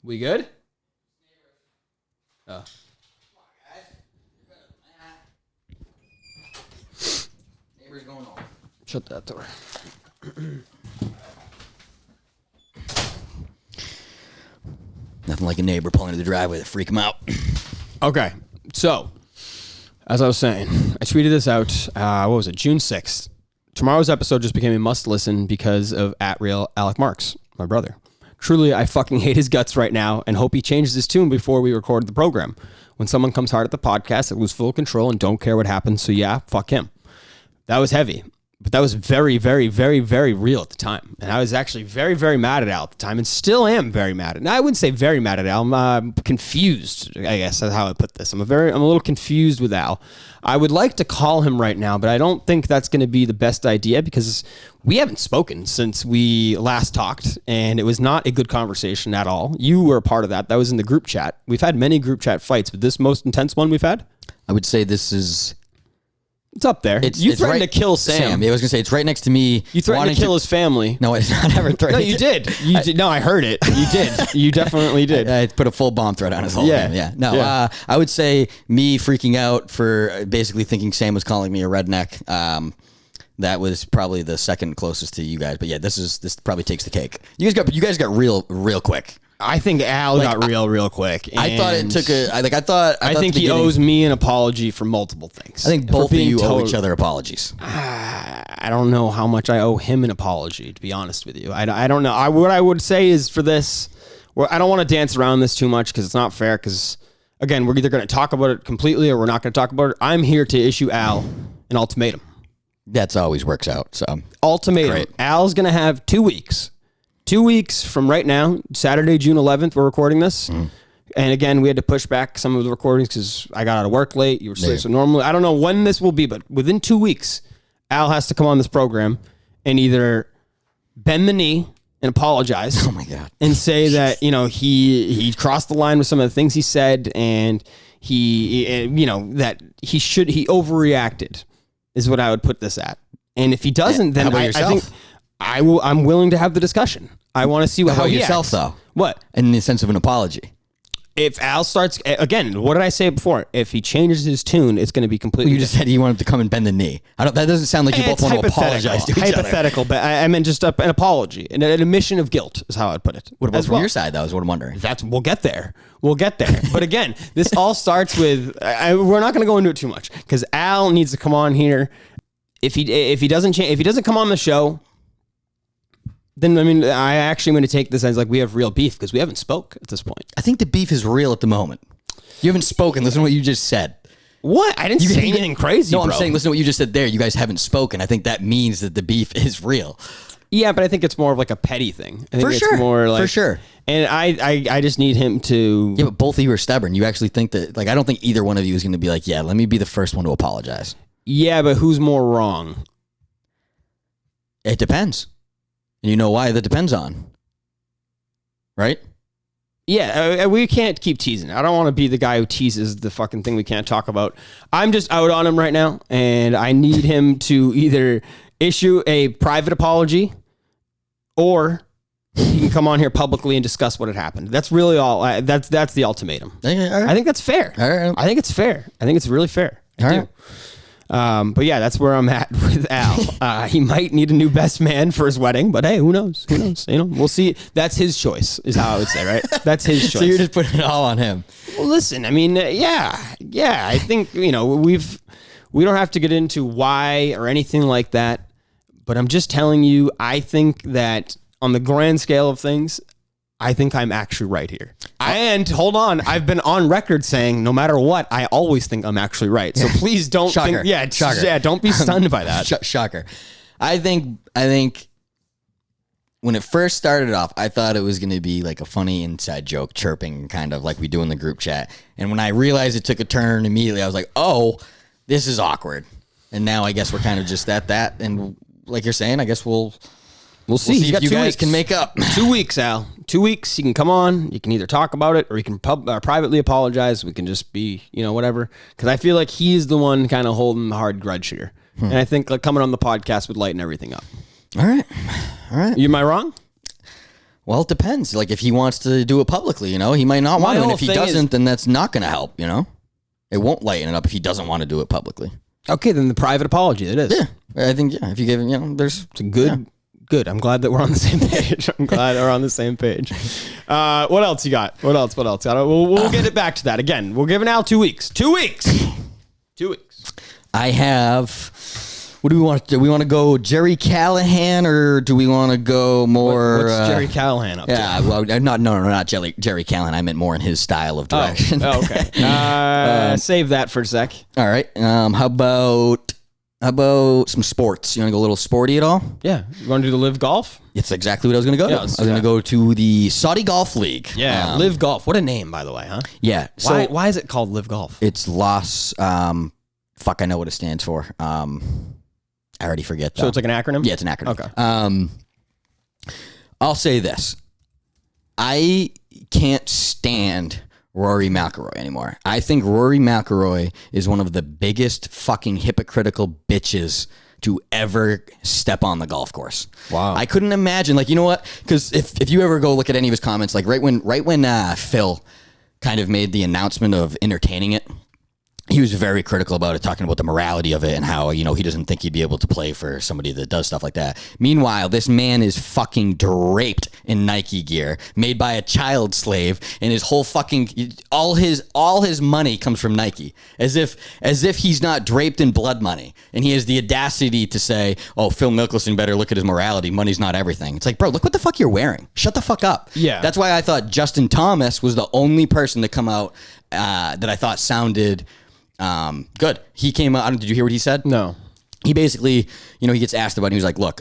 We good? Oh. Neighbors going on. Shut that door. Nothing like a neighbor pulling into the driveway to freak them out. Okay, so as I was saying, I tweeted this out. What was it? June 6th. Tomorrow's episode just became a must listen because of @real Alec Marks, my brother. Truly, I fucking hate his guts right now and hope he changes his tune before we record the program. When someone comes hard at the podcast, I lose full control and don't care what happens. So yeah, fuck him. That was heavy. But that was very, very, very, very real at the time. And I was actually very, very mad at Al at the time and still am very mad at him. I wouldn't say very mad at Al. I'm confused, I guess, that's how I put this. I'm a little confused with Al. I would like to call him right now, but I don't think that's going to be the best idea because we haven't spoken since we last talked, and it was not a good conversation at all. You were a part of that. That was in the group chat. We've had many group chat fights, but this most intense one we've had? I would say this is... It's up there. You threatened to kill Sam. Yeah, I was gonna say it's right next to me. You threatened to kill his family. No, it's not ever threatened. No, you did. You did. No, I heard it. You did. You definitely did. I put a full bomb threat on his whole name. Yeah. No, I would say me freaking out for basically thinking Sam was calling me a redneck. That was probably the second closest to you guys. But yeah, this probably takes the cake. You guys got real quick. I think Al got real quick. I thought it took I think he owes me an apology for multiple things. I think both of you owe each other apologies. I don't know how much I owe him an apology, to be honest with you. I don't know. What I would say is for this, I don't want to dance around this too much because it's not fair. Because again, we're either going to talk about it completely or we're not going to talk about it. I'm here to issue Al an ultimatum. That's always works out. So ultimatum. Great. Al's going to have 2 weeks. 2 weeks from right now, Saturday, June 11th, we're recording this. And again, we had to push back some of the recordings because I got out of work late. You were so normally, I don't know when this will be, but within 2 weeks, Al has to come on this program and either bend the knee and apologize. Oh my God. And say that, you know, he crossed the line with some of the things he said and that he overreacted is what I would put this at. And if he doesn't, then I think I'm willing to have the discussion. I want to see how about yourself, though. What? In the sense of an apology. If Al starts again, what did I say before? If he changes his tune, it's going to be completely. You just said you want him to come and bend the knee. That doesn't sound like you both want to apologize to each other. Hypothetical, but I meant just an apology, an admission of guilt is how I'd put it. What about from your side? That was what I'm wondering. We'll get there. But again, this all starts with. We're not going to go into it too much because Al needs to come on here. If he doesn't come on the show. Then, I mean, I actually am going to take this as like we have real beef because we haven't spoke at this point. I think the beef is real at the moment. You haven't spoken. Listen to what you just said. What? I didn't say anything crazy, No, I'm saying listen to what you just said there. You guys haven't spoken. I think that means that the beef is real. Yeah, but I think it's more of like a petty thing. I think For sure. It's more like, for sure. And I just need him to... Yeah, but both of you are stubborn. You actually think that... Like, I don't think either one of you is going to be like, yeah, let me be the first one to apologize. Yeah, but who's more wrong? It depends. And you know why that depends on, right? Yeah, we can't keep teasing. I don't want to be the guy who teases the fucking thing we can't talk about. I'm just out on him right now, and I need him to either issue a private apology or he can come on here publicly and discuss what had happened. That's really all. That's the ultimatum. Okay, all right. I think that's fair. All right. I think it's fair. I think it's really fair. I do. Right. But yeah, that's where I'm at with Al. He might need a new best man for his wedding, but hey, who knows? Who knows? You know, we'll see. That's his choice, is how I would say, right? That's his choice. So you're just putting it all on him. Well, listen, I mean, yeah. I think, you know, we don't have to get into why or anything like that, but I'm just telling you, I think that on the grand scale of things, I think I'm actually right here. And hold on, I've been on record saying no matter what, I always think I'm actually right. So please don't Shocker. think, Shocker. yeah, don't be stunned by that. Shocker. I think when it first started off, I thought it was going to be like a funny inside joke, chirping kind of like we do in the group chat. And when I realized it took a turn immediately, I was like, oh, this is awkward. And now I guess we're kind of just at that. And like you're saying, I guess we'll see if you guys can make up. 2 weeks, Al. 2 weeks. You can come on. You can either talk about it or you can privately apologize. We can just be, you know, whatever. Because I feel like he's the one kind of holding the hard grudge here. And I think like coming on the podcast would lighten everything up. All right. Am I wrong? Well, it depends. Like if he wants to do it publicly, you know, he might not want to. And if he doesn't, then that's not going to help, you know. It won't lighten it up if he doesn't want to do it publicly. Okay, then the private apology, it is. Yeah. I think, if you give him, you know, it's a good... Yeah. Good. I'm glad that we're on the same page. What else you got? What else? We'll get it back to that. Again, we're giving Al 2 weeks. 2 weeks. 2 weeks. I have... What do we want? Do we want to go Jerry Callahan or do we want to go more... What's Jerry Callahan up to? Yeah, well, not Jerry Callahan. I meant more in his style of direction. Oh okay. Save that for a sec. All right. How about some sports? You want to go a little sporty at all? Yeah. You want to do the Live Golf? It's exactly what I was going to go to. I was going to go to the Saudi Golf League. Yeah. Live Golf. What a name, by the way, huh? Yeah. So why is it called Live Golf? It's Las... I know what it stands for. I already forget. So it's like an acronym? Yeah, it's an acronym. Okay. I'll say this. I can't stand Rory McIlroy anymore. I think Rory McIlroy is one of the biggest fucking hypocritical bitches to ever step on the golf course. Wow. I couldn't imagine, like, you know what? Because if you ever go look at any of his comments, like right when Phil kind of made the announcement of entertaining it, he was very critical about it, talking about the morality of it and how, you know, he doesn't think he'd be able to play for somebody that does stuff like that. Meanwhile, this man is fucking draped in Nike gear made by a child slave, and his whole fucking all his money comes from Nike, as if he's not draped in blood money, and he has the audacity to say, "Oh, Phil Mickelson better look at his morality. Money's not everything." It's like, bro, look what the fuck you're wearing. Shut the fuck up. Yeah, that's why I thought Justin Thomas was the only person to come out that I thought sounded. Good. He came out. Did you hear what he said? No. He basically, you know, he gets asked about it. He was like, look,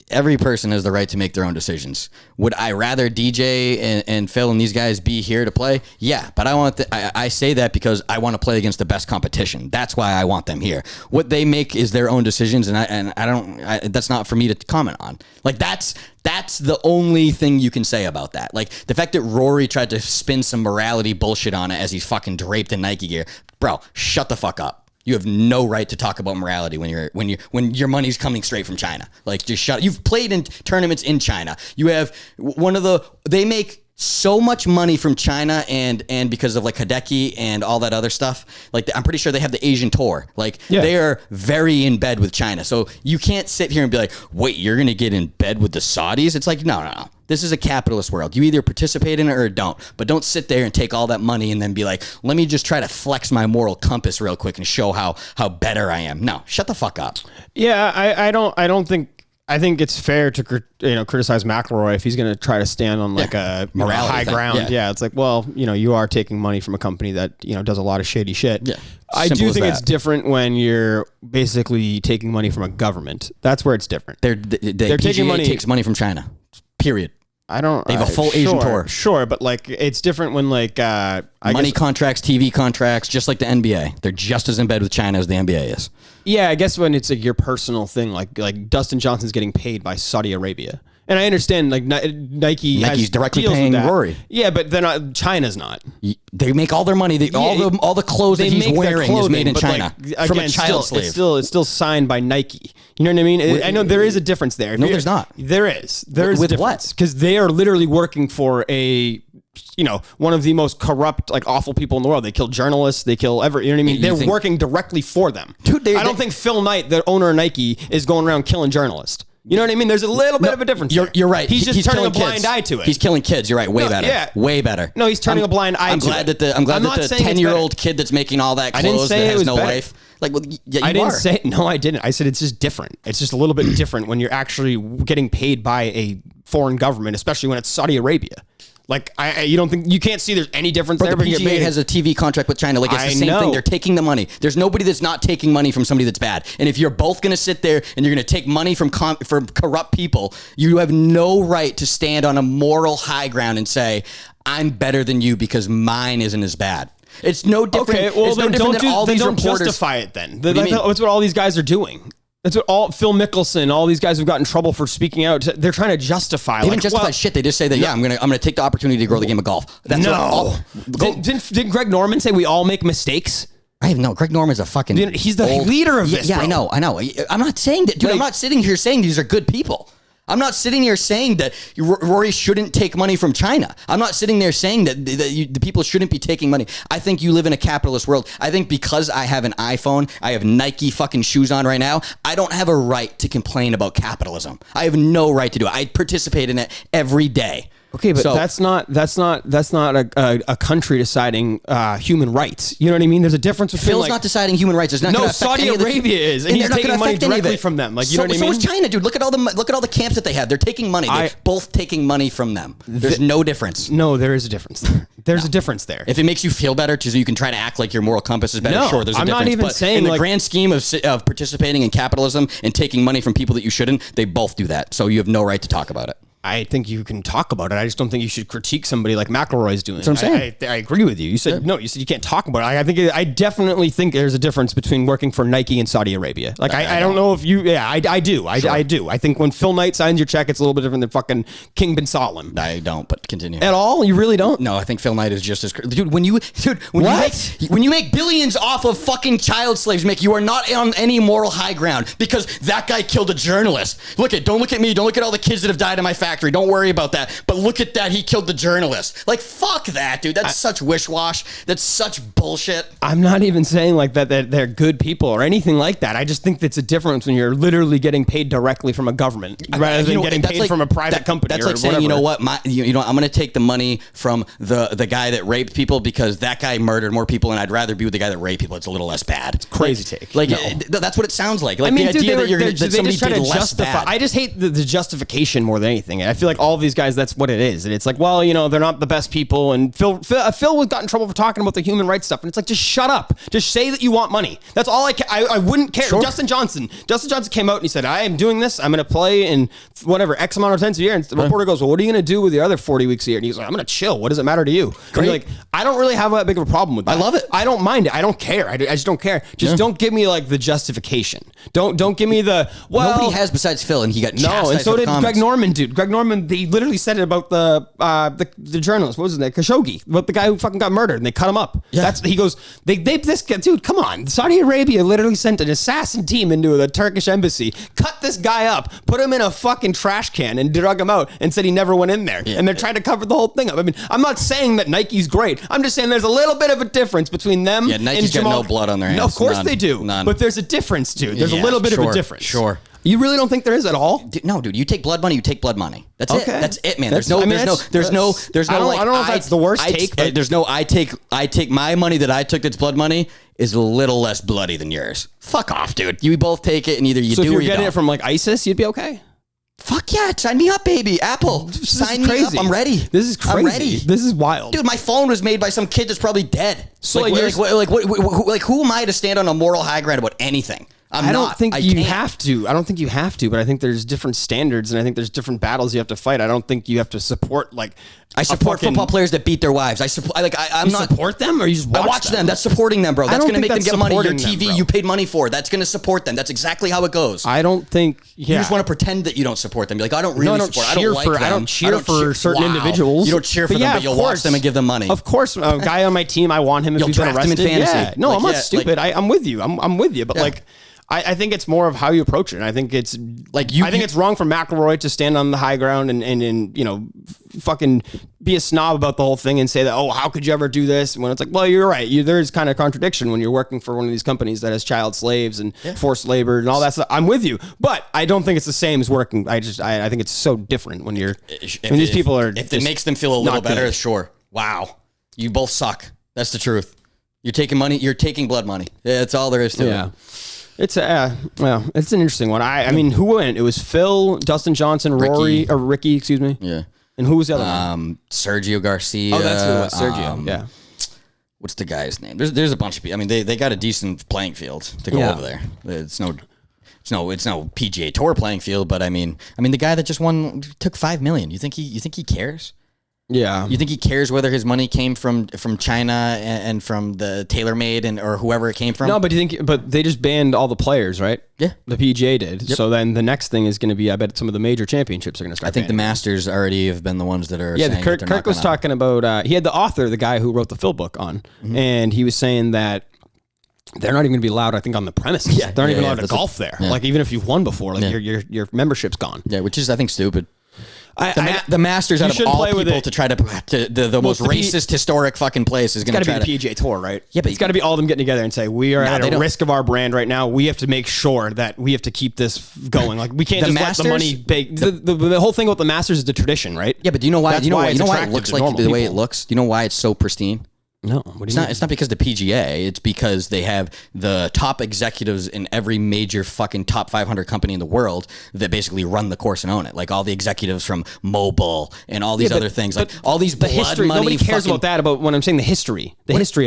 every person has the right to make their own decisions. Would I rather DJ and Phil and these guys be here to play? Yeah, but I say that because I want to play against the best competition. That's why I want them here. What they make is their own decisions, and I don't. That's not for me to comment on. Like that's the only thing you can say about that. Like the fact that Rory tried to spin some morality bullshit on it as he's fucking draped in Nike gear. Bro, shut the fuck up. You have no right to talk about morality when your money's coming straight from China. Like, just shut. You've played in tournaments in China. You have they make so much money from China and because of like Hideki and all that other stuff. Like I'm pretty sure they have the Asian tour. Like they are very in bed with China. So you can't sit here and be like, wait, you're going to get in bed with the Saudis? It's like, no. This is a capitalist world. You either participate in it or don't. But don't sit there and take all that money and then be like, let me just try to flex my moral compass real quick and show how better I am. No, shut the fuck up. Yeah, I think it's fair to criticize McElroy if he's going to try to stand on like a high ground. Yeah, it's like, well, you are taking money from a company that does a lot of shady shit. Yeah, I do think it's different when you're basically taking money from a government. That's where it's different. They're taking money. Takes money from China. Period. I don't. They have a full Asian tour. Sure, but like it's different when like money contracts, TV contracts, just like the NBA. They're just as in bed with China as the NBA is. Yeah, I guess when it's like your personal thing, like Dustin Johnson's getting paid by Saudi Arabia, and I understand like Nike's directly paying Rory. Yeah, but they're not. China's not. They make all their money. All the clothes that he's wearing is made in China from a child slave. It's still signed by Nike. You know what I mean? I know there is a difference there. No, there's not. There is. There is with a difference. What? Because they are literally working for one of the most corrupt, like awful people in the world. They kill journalists. They kill you know what I mean? They're working directly for them. Dude, I don't think Phil Knight, the owner of Nike, is going around killing journalists. You know what I mean? There's a little bit of a difference. You're right. He's just turning a blind eye to it. He's killing kids. You're right. Way better. Yeah. Way better. No, he's turning a blind eye to it. I'm glad that the 10-year-old kid that's making all that clothes that has no wife. Like, well, yeah, I didn't say no. I didn't. I said it's just different. It's just a little bit different when you're actually getting paid by a foreign government, especially when it's Saudi Arabia. Like, you don't think you can't see there's any difference there? The PGA has a TV contract with China. Like, it's the same thing. They're taking the money. There's nobody that's not taking money from somebody that's bad. And if you're both going to sit there and you're going to take money from corrupt people, you have no right to stand on a moral high ground and say, I'm better than you because mine isn't as bad. It's no different. Okay, well, it's no different than all these reporters. Justify it then. That's what all these guys are doing. That's what Phil Mickelson, all these guys who've gotten in trouble for speaking out. They're trying to justify. They didn't justify shit. They just say that I'm gonna take the opportunity to grow the game of golf. That's didn't Greg Norman say we all make mistakes? I have no. Greg Norman's a fucking. He's the leader of this. Yeah, bro. I know. I'm not saying that, dude. I'm not sitting here saying these are good people. I'm not sitting here saying that Rory shouldn't take money from China. I'm not sitting there saying that the people shouldn't be taking money. I think you live in a capitalist world. I think because I have an iPhone, I have Nike fucking shoes on right now, I don't have a right to complain about capitalism. I have no right to do it. I participate in it every day. Okay, but that's not a country deciding human rights. You know what I mean? There's a difference between Phil's not deciding human rights. It's not no, Saudi Arabia is, and he's taking money directly from them. Like, you know what I mean? So is China, dude. Look at all the camps that they have. They're taking money. They're both taking money from them. There's no difference. No, there is a difference there. There's a difference there. If it makes you feel better, so you can try to act like your moral compass is better, sure, there's a difference. I'm not even saying in the grand scheme of participating in capitalism and taking money from people that you shouldn't, they both do that. So you have no right to talk about it. I think you can talk about it. I just don't think you should critique somebody like McElroy's doing. That's what I'm saying. I agree with you. You said no. You said you can't talk about it. I definitely think there's a difference between working for Nike and Saudi Arabia. Like I don't know if you. Yeah, I do. I do. I think when Phil Knight signs your check, it's a little bit different than fucking King bin Salman. I don't. But continue. At all? You really don't? No, I think Phil Knight is just as dude. When you make billions off of fucking child slaves, Mick, you are not on any moral high ground because that guy killed a journalist. Don't look at me. Don't look at all the kids that have died in my factory. Don't worry about that, but look at that, he killed the journalist. Like, fuck that, dude. That's such wish-wash. That's such bullshit. I'm not even saying like that they're good people or anything like that. I just think that's a difference when you're literally getting paid directly from a government rather than getting paid from a private company. That's like saying, you know what, I'm going to take the money from the guy that raped people because that guy murdered more people, and I'd rather be with the guy that raped people. It's a little less bad. It's crazy take. Like, that's what it sounds like. Like, I mean, the idea that somebody did less bad. I just hate the justification more than anything. I feel like all of these guys, that's what it is. And it's like, well, they're not the best people. And Phil got in trouble for talking about the human rights stuff. And it's like, just shut up. Just say that you want money. That's all I wouldn't care. Sure. Justin Johnson came out and he said, I am doing this. I'm going to play in whatever, X amount of times a year. And the reporter goes, well, what are you going to do with the other 40 weeks a year? And he's like, I'm going to chill. What does it matter to you? And you're like, I don't really have that big of a problem with that. I love it. I don't mind it. I don't care. I just don't care. Just don't give me like the justification. Don't give me the, well. Nobody has besides Phil, and he got chastised. No, and so did Greg Norman, dude. Greg Norman, they literally said it about the journalist. What was his name? Khashoggi, about the guy who fucking got murdered, and they cut him up. Yeah. He goes, this guy, dude, come on. Saudi Arabia literally sent an assassin team into the Turkish embassy, cut this guy up, put him in a fucking trash can, and drug him out, and said he never went in there. Yeah. And they're trying to cover the whole thing up. I mean, I'm not saying that Nike's great. I'm just saying there's a little bit of a difference between them. Yeah, Nike's got no blood on their hands. No, of course None. they do. None. But there's a difference, dude. There's a little bit of a difference. Sure. You really don't think there is at all? No, dude. You take blood money. You take blood money. That's it. That's it, man. There's no. I There's no. I don't know if that's the worst take. But there's no. I take my money that I took. That's blood money is a little less bloody than yours. Fuck off, dude. You both take it, and either you do or you don't. So if you're getting it from like ISIS, you'd be okay. Fuck yeah, sign me up, baby. Apple, sign me up. I'm ready. This is crazy. I'm ready. This is wild, dude. My phone was made by some kid that's probably dead. So who am I to stand on a moral high ground about anything? I don't think you have to, but I think there's different standards, and I think there's different battles you have to fight. I don't think you have to support I support football players that beat their wives. I support them, or you just watch them. That's supporting them, bro. That's going to make them get money. Your TV, you paid money for. That's going to support them. That's exactly how it goes. I don't think. Yeah. You just want to pretend that you don't support them. You're like, I don't really support. I don't like them. I don't cheer for certain individuals. You don't cheer for them, but you'll watch them and give them money. Of course, a guy on my team, I want him if he's been arrested. Yeah. No, I'm not stupid. I'm with you. I'm with you, but I think it's more of how you approach it. And I think it's I think it's wrong for McElroy to stand on the high ground and fucking be a snob about the whole thing and say that, oh, how could you ever do this? When it's like, well, you're right. There is kind of contradiction when you're working for one of these companies that has child slaves and forced labor and all that stuff. I'm with you, but I don't think it's the same as working. I think it's so different when these people are. If it makes them feel a little better, good. Sure. Wow, you both suck. That's the truth. You're taking money. You're taking blood money. That's all there is to it. It's it's an interesting one. I mean, who went? It was Phil, Dustin Johnson, Ricky, excuse me. Yeah. And who was the other one? Sergio Garcia. Oh, that's who it was. Sergio. Yeah. What's the guy's name? There's a bunch of people. I mean, they got a decent playing field to go over there. It's no PGA Tour playing field, but I mean the guy that just won took $5 million. You think he cares? Yeah. You think he cares whether his money came from China and from the TaylorMade or whoever it came from? No, but they just banned all the players, right? Yeah. The PGA did. Yep. So then the next thing is going to be, I bet some of the major championships are going to start. I think the Masters already have been the ones that are. Yeah, Kirk was talking about. He had the author, the guy who wrote the Phil book on, and he was saying that they're not even going to be allowed, I think, on the premises. Yeah, they're not even allowed to golf there. Yeah. Like even if you've won before, like your membership's gone. Yeah, which is I think stupid. The Masters out of all people to try to the most racist historic fucking place is going to try to. It's got to be the PGA Tour, right? Yeah, but it's got to be all of them getting together and say we are at a risk of our brand right now. We have to make sure that we have to keep this going. Like we can't just let the money bake. The whole thing about the Masters is the tradition, right? Yeah, but do you know why? You know why it looks like the way it looks? Do you know why it's so pristine? No, it's not because the PGA. It's because they have the top executives in every major fucking top 500 company in the world that basically run the course and own it. Like all the executives from Mobile and all these other things. Like all these blood history. money. Nobody cares about that. About when I'm saying the history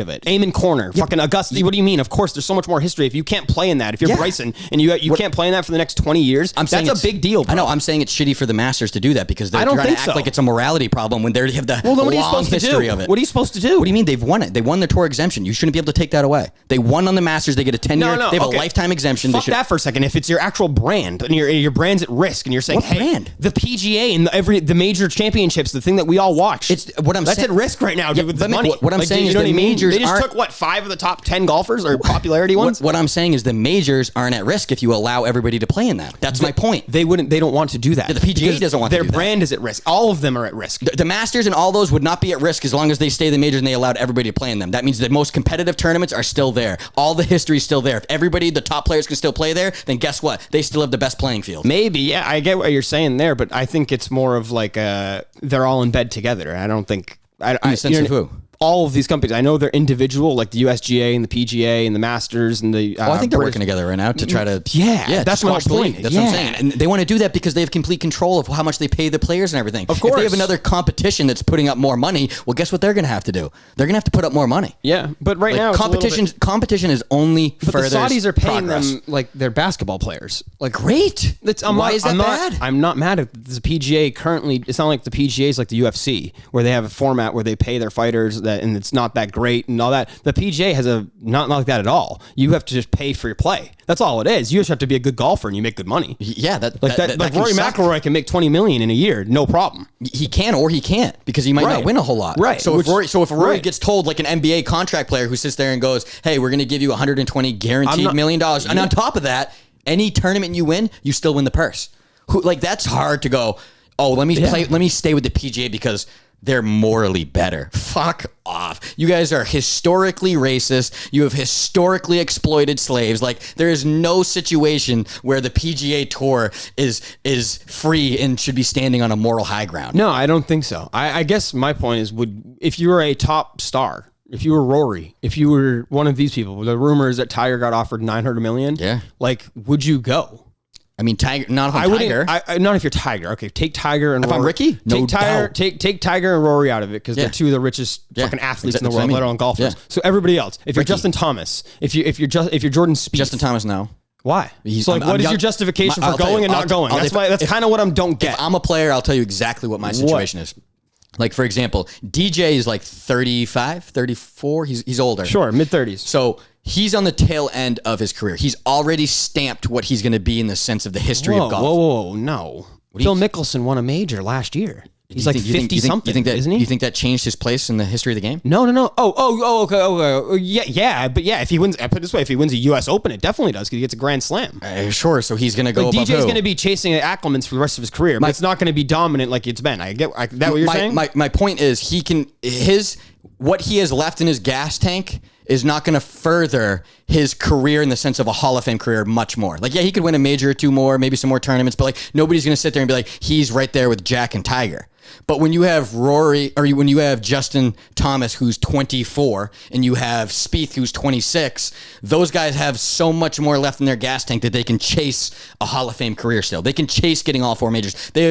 of it. Amen Corner, fucking Augusta. What do you mean? Of course, there's so much more history. If you can't play in that, if you're Bryson and you can't play in that for the next 20 years, that's a big deal. Bro. I know. I'm saying it's shitty for the Masters to do that because they're trying to act like it's a morality problem when they have the long history of it. What are you supposed to do? What do you mean they've won it? They won the tour exemption. You shouldn't be able to take that away. They won on the Masters. They get a 10-year. They have a lifetime exemption. Fuck that for a second. If it's your actual brand and your brand's at risk, and you're saying, "Hey, brand? The PGA and the major championships, the thing that we all watch, that's at risk right now, dude, with the money." What I'm saying is the majors. They just took 5 of the top 10 golfers or popularity ones. What I'm saying is the majors aren't at risk if you allow everybody to play in them. That's my point. They don't want to do that. The PGA doesn't want to do that. Their brand is at risk. All of them are at risk. The Masters and all those would not be at risk as long as they stay the majors and they allowed everybody to play in them. That means the most competitive tournaments are still there. All the history is still there. If the top players can still play there, then guess what? They still have the best playing field. Maybe, yeah, I get what you're saying there, but I think it's more of like they're all in bed together. I don't think... In the sense of who? All of these companies, I know they're individual, like the USGA and the PGA and the Masters and the. I think they're working together right now to try to. Yeah, that's my whole point. That's what I'm saying, and they want to do that because they have complete control of how much they pay the players and everything. Of course, if they have another competition that's putting up more money, well, guess what they're going to have to do? They're going to have to put up more money. Yeah, but now competition is only. But the Saudis are paying them like they're basketball players. Like great. Why is that bad? I'm not mad at the PGA currently. It's not like the PGA is like the UFC where they have a format where they pay their fighters and it's not that great and all that. The PGA has a not like that at all. You have to just pay for your play. That's all it is. You just have to be a good golfer and you make good money. Yeah, like Rory McIlroy can make $20 million in a year, no problem. He can or he can't because he might not win a whole lot. Right. So if Rory gets told, like an NBA contract player who sits there and goes, "Hey, we're going to give you $120 guaranteed $1 million," and on top of that, any tournament you win, you still win the purse. That's hard to go. Oh, let me stay with the PGA because they're morally better. Fuck off. You guys are historically racist. You have historically exploited slaves. Like, there is no situation where the PGA Tour is free and should be standing on a moral high ground. No, I don't think so. I guess my point is, if you were a top star, if you were Rory, if you were one of these people, the rumors that Tiger got offered $900 million, like, would you go? I mean, Tiger, not if I'm Tiger. Not if you're Tiger. Okay, take Tiger and if Rory. I'm Ricky, no doubt. Take Tiger and Rory out of it because they're two of the richest fucking athletes in the world, let alone golfers. Yeah. So everybody else, if you're Justin Thomas, if you're Jordan Spieth, Justin Thomas, no. Why? What is your justification for going and not going? That's kind of what I don't get. If I'm a player, I'll tell you exactly what my situation is. Like, for example, DJ is like 35, 34. He's older. Sure, mid-30s. So he's on the tail end of his career. He's already stamped what he's going to be in the sense of the history of golf. Whoa, no. Phil Mickelson won a major last year. He's like 50-something, isn't he? You think that changed his place in the history of the game? No. Okay. Yeah. But yeah, if he wins, I put it this way, if he wins a U.S. Open, it definitely does because he gets a Grand Slam. Sure, so he's going to go above DJ's going to be chasing acclimates for the rest of his career, but it's not going to be dominant like it's been. That what you're saying? My point is what he has left in his gas tank is not going to further his career in the sense of a Hall of Fame career much more. Like, yeah, he could win a major or two more, maybe some more tournaments, but like nobody's going to sit there and be like, he's right there with Jack and Tiger. But when you have Rory, or when you have Justin Thomas, who's 24, and you have Spieth, who's 26, those guys have so much more left in their gas tank that they can chase a Hall of Fame career still. They can chase getting all four majors. They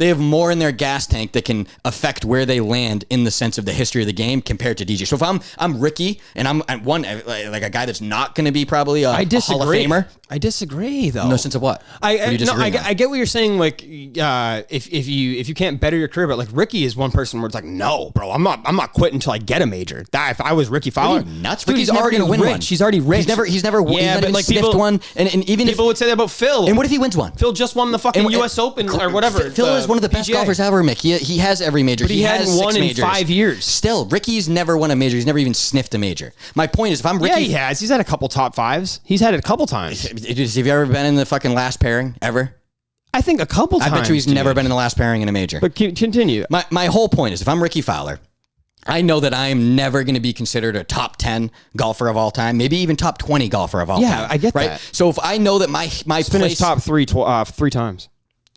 have more in their gas tank that can affect where they land in the sense of the history of the game compared to DJ. So if I'm Ricky, and I'm one like a guy that's not going to be probably a Hall of Famer. I disagree, though. In the sense of what? I get what you're saying. Like, if you can't better your career, but like Ricky is one person where it's like, no, bro, I'm not quitting until I get a major. If I was Ricky Fowler, nuts. Ricky's already going to win one. He's already rich. He's never won. Yeah, but like sniffed one. And even people would say that about Phil. And what if he wins one? Phil just won the fucking U.S. Open or whatever. Phil is one of the best golfers ever, Mick. He has every major. But he hasn't won in 5 years. Still, Ricky's never won a major. He's never even sniffed a major. My point is, if I'm Ricky, yeah, he has. He's had a couple top fives. He's had it a couple times. Have you ever been in the fucking last pairing ever? I think a couple times. I bet you he's never been in the last pairing in a major. But continue. My whole point is, if I'm Ricky Fowler, I know that I am never going to be considered a top 10 golfer of all time, maybe even top 20 golfer of all time. Yeah, I get that. So if I know that my place finished top three times.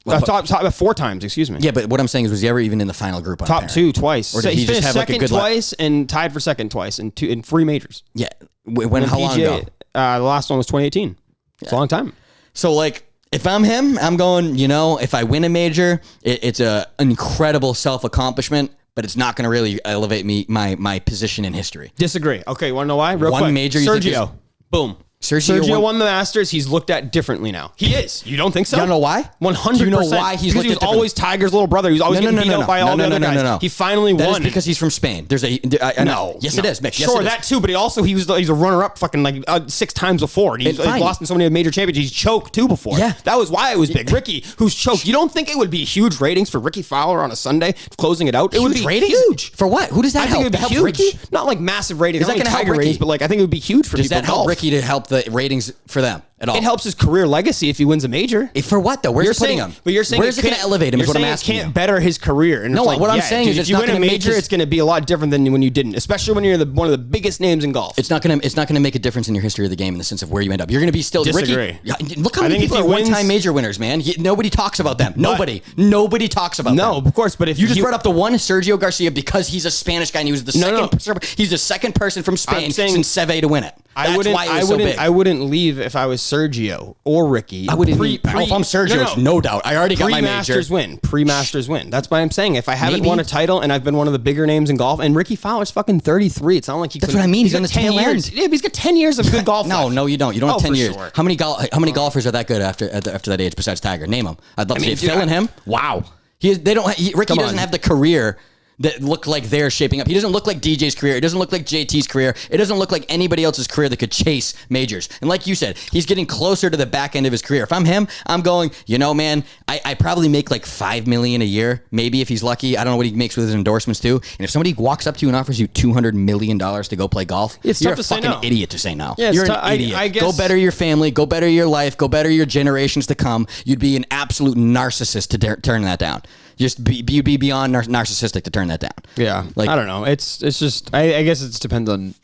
Top 4 times, excuse me. Yeah, but what I'm saying is, was he ever even in the final group? Top 2 twice. Or did he just have like a good twice and tied for second twice in 3 majors. Yeah. How long ago? The last one was 2018. It's a long time. So like, if I'm him, I'm going, if I win a major, it's an incredible self-accomplishment, but it's not going to really elevate my position in history. Disagree. Okay, you want to know why? Real quick. One major. Sergio. Boom. Sergio won the Masters. He's looked at differently now. He is. You don't think so? You don't know why? 100%. Do you know why he's looked at differently? He was always Tiger's little brother. He was always getting beat out by all the other guys. No. He finally won. That is because he's from Spain. There's a no. Yes, it is. Mick. Yes, sure, that too. But he's a runner-up fucking like 6 times before. And he's lost in so many major championships. He's choked too before. Yeah, that was why it was big. Ricky, who's choked. You don't think it would be huge ratings for Ricky Fowler on a Sunday closing it out? It would be huge. For what? Who does that help? I think it would be huge. Ricky? Not like massive ratings. Is that going to help Ricky? But like I think it would be huge for people. Does that help Ricky to help the ratings for them at all? It helps his career legacy if he wins a major. For what though? Where's it putting him? But you're saying where's it going to elevate him? Is what I'm asking. It can't better his career. And no, what I'm saying is, if you win a major, it's going to be a lot different than when you didn't. Especially when you're one of the biggest names in golf. It's not going to make a difference in your history of the game in the sense of where you end up. You're going to be still disagree. Ricky, look how many people are one-time major winners, man. Nobody talks about them. Nobody talks about them. No, of course. But if you just brought up the one Sergio Garcia because he's a Spanish guy and he was the second. He's the second person from Spain since Seve to win it. I wouldn't leave if I was Sergio or Ricky. I wouldn't leave. If I'm Sergio, no doubt. I already got my major. Pre-Masters win. That's why I'm saying if I haven't won a title and I've been one of the bigger names in golf, and Ricky Fowler's fucking 33. It's not like That's what I mean. He's on the 10 years. Yeah, but he's got 10 years of good golf. No, you don't. You don't have 10 years. Sure. How many golfers are that good after that age besides Tiger? Name them. I'd love to see Phil and him. Wow. Ricky doesn't have the career that look like they're shaping up. He doesn't look like DJ's career. It doesn't look like JT's career. It doesn't look like anybody else's career that could chase majors. And like you said, he's getting closer to the back end of his career. If I'm him, I'm going, man, I probably make like $5 million a year, maybe if he's lucky. I don't know what he makes with his endorsements too. And if somebody walks up to you and offers you $200 million to go play golf, you're a fucking idiot to say no. Yeah, you're an idiot. I guess, go better your family, go better your life, go better your generations to come. You'd be an absolute narcissist to turn that down. Just be beyond narcissistic to turn that down. Yeah, like I don't know. It's just I guess it depends on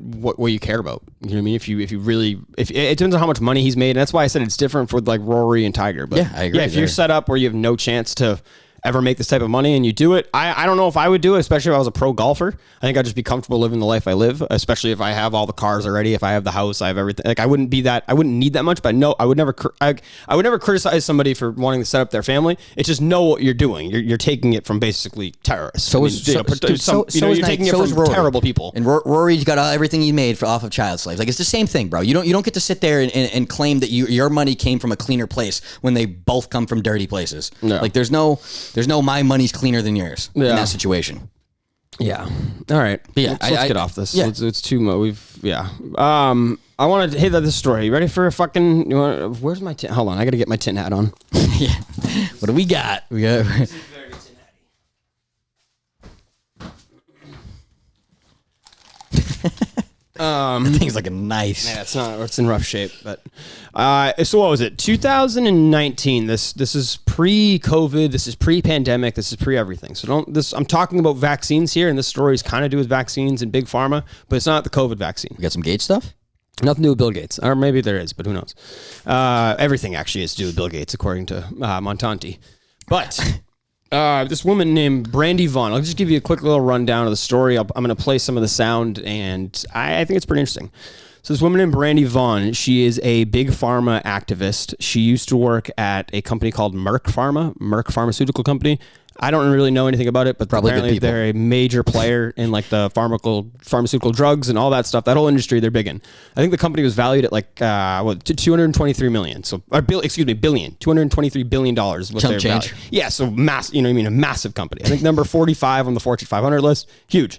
what you care about. You know what I mean? If it depends on how much money he's made. And that's why I said it's different for like Rory and Tiger. But yeah, I agree. Yeah, if you're set up where you have no chance to ever make this type of money and you do it, I don't know if I would do it, especially if I was a pro golfer. I think I'd just be comfortable living the life I live, especially if I have all the cars already, if I have the house, I have everything. Like I wouldn't need that much, but no, I would never criticize somebody for wanting to set up their family. It's just know what you're doing. You're taking it from basically terrorists. You're taking it from terrible people. And Rory's got everything he made off of child slaves. Like it's the same thing, bro. You don't get to sit there and claim that your money came from a cleaner place when they both come from dirty places. No. Like there's no my money's cleaner than yours in that situation. Yeah. All right. But yeah. Let's get off this. Yeah. It's too much. I want to hit this story. You ready for a fucking? Where's my tin? Hold on. I got to get my tin hat on. Yeah. What do we got? We got. That thing's like a nice. Yeah, it's not. It's in rough shape. But so what was it? 2019. This is pre-COVID. This is pre-pandemic. This is pre-everything. So I'm talking about vaccines here, and this story is kind of do with vaccines and big pharma, but it's not the COVID vaccine. We got some Gates stuff. Nothing to do with Bill Gates, or maybe there is, but who knows? Everything actually is to do with Bill Gates, according to Montanti. But. This woman named Brandy Vaughn. I'll just give you a quick little rundown of the story. I'm going to play some of the sound, and I think it's pretty interesting. So this woman named Brandy Vaughn, she is a big pharma activist. She used to work at a company called Merck Pharmaceutical Company. I don't really know anything about it, but probably apparently they're a major player in like the pharmaceutical drugs and all that stuff. That whole industry, they're big in. I think the company was valued at like $223 million. So billion, $223 billion. Chump change. Yeah, so a massive company. I think number 45 on the Fortune 500 list. Huge.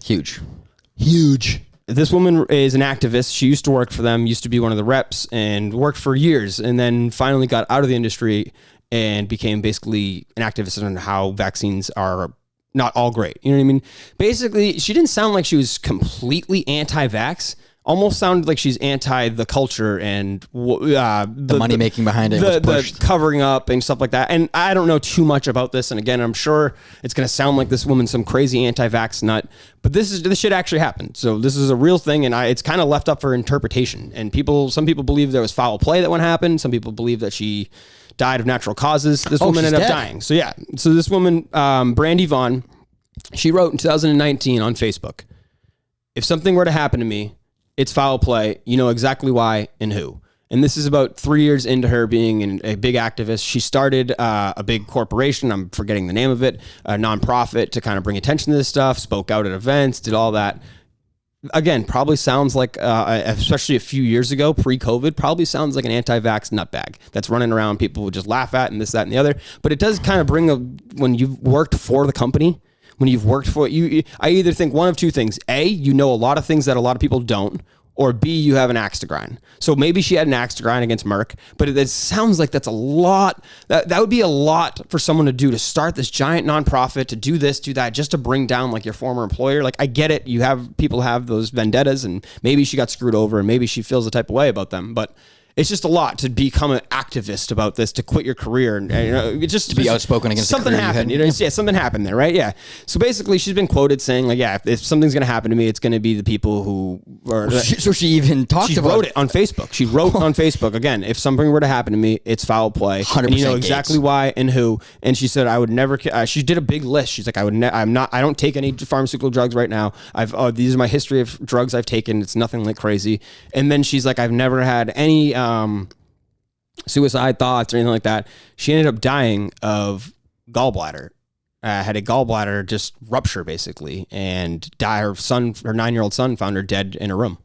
This woman is an activist. She used to work for them, used to be one of the reps, and worked for years, and then finally got out of the industry and became basically an activist on how vaccines are not all great. You know what I mean? Basically, she didn't sound like she was completely anti-vax. Almost sounded like she's anti the culture and the money making behind it, the covering up and stuff like that. And I don't know too much about this. And again, I'm sure it's going to sound like this woman's some crazy anti-vax nut. But this shit actually happened. So this is a real thing, and it's kind of left up for interpretation. And some people believe there was foul play that happened. Some people believe that she died of natural causes. This woman ended up dying. So yeah. So this woman, Brandy Vaughn, she wrote in 2019 on Facebook, "If something were to happen to me, it's foul play. You know exactly why and who." And this is about 3 years into her being a big activist. She started a big corporation, I'm forgetting the name of it, a nonprofit to kind of bring attention to this stuff, spoke out at events, did all that. Again, probably sounds like, especially a few years ago, pre-COVID, probably sounds like an anti-vax nutbag that's running around. People would just laugh at and this, that, and the other. But it does kind of bring when you've worked for the company, when you've worked for it, I either think one of two things. A, you know a lot of things that a lot of people don't, or B, you have an axe to grind. So maybe she had an axe to grind against Merck, but it sounds like that's a lot. That would be a lot for someone to do, to start this giant nonprofit, to do this, do that, just to bring down like your former employer. Like I get it. People have those vendettas, and maybe she got screwed over and maybe she feels the type of way about them, but it's just a lot to become an activist about this, to quit your career, and it's just to be outspoken against something happened. Something happened there, right? Yeah. So basically, she's been quoted saying like, "Yeah, if something's going to happen to me, it's going to be the people who." So she even talked about. She wrote it on Facebook. She wrote on Facebook again. If something were to happen to me, it's foul play. 100%. And you know exactly why and who. And she said, "I would never." She did a big list. She's like, I don't take any pharmaceutical drugs right now. These are my history of drugs I've taken. It's nothing like crazy. And then she's like, I've never had any suicide thoughts or anything like that. She ended up dying of gallbladder. Had a gallbladder just rupture basically, and die. Her 9-year-old son found her dead in a room.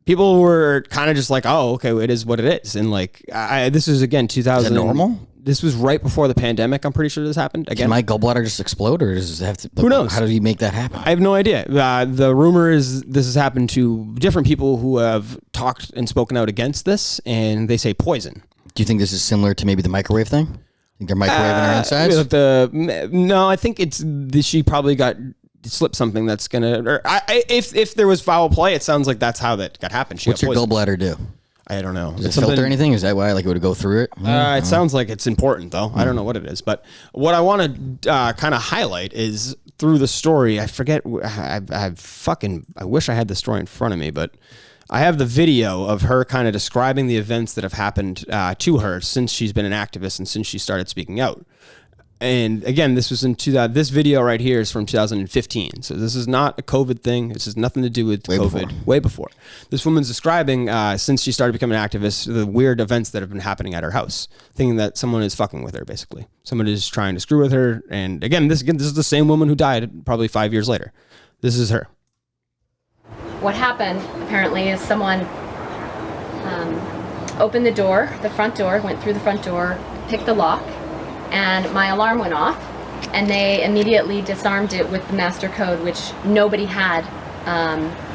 People were kind of just like, "Oh, okay, it is what it is." And like, this is again 2000. Is that normal? This was right before the pandemic. I'm pretty sure this happened. Again, Can my gallbladder just explode, or does it have to? Who knows? How did he make that happen? I have no idea. The rumor is this has happened to different people who have talked and spoken out against this, and they say poison. Do you think this is similar to maybe the microwave thing? Think they're microwaving her insides? No, I think she probably slipped something that's gonna. Or if there was foul play, it sounds like that's how that got happened. What's your gallbladder do? I don't know. Does it filter anything? Is that why it would go through it? It sounds like it's important, though. I don't know what it is. But what I want to kind of highlight is through the story. I forget. I wish I had the story in front of me, but I have the video of her kind of describing the events that have happened to her since she's been an activist and since she started speaking out. And again, this was this video right here is from 2015. So this is not a COVID thing. This has nothing to do with COVID. Way before. This woman's describing, since she started becoming an activist, the weird events that have been happening at her house, thinking that someone is fucking with her, basically. Someone is trying to screw with her. And again, this is the same woman who died probably 5 years later. This is her. What happened, apparently, is someone opened the door, the front door, went through the front door, picked the lock, and my alarm went off, and they immediately disarmed it with the master code, which nobody had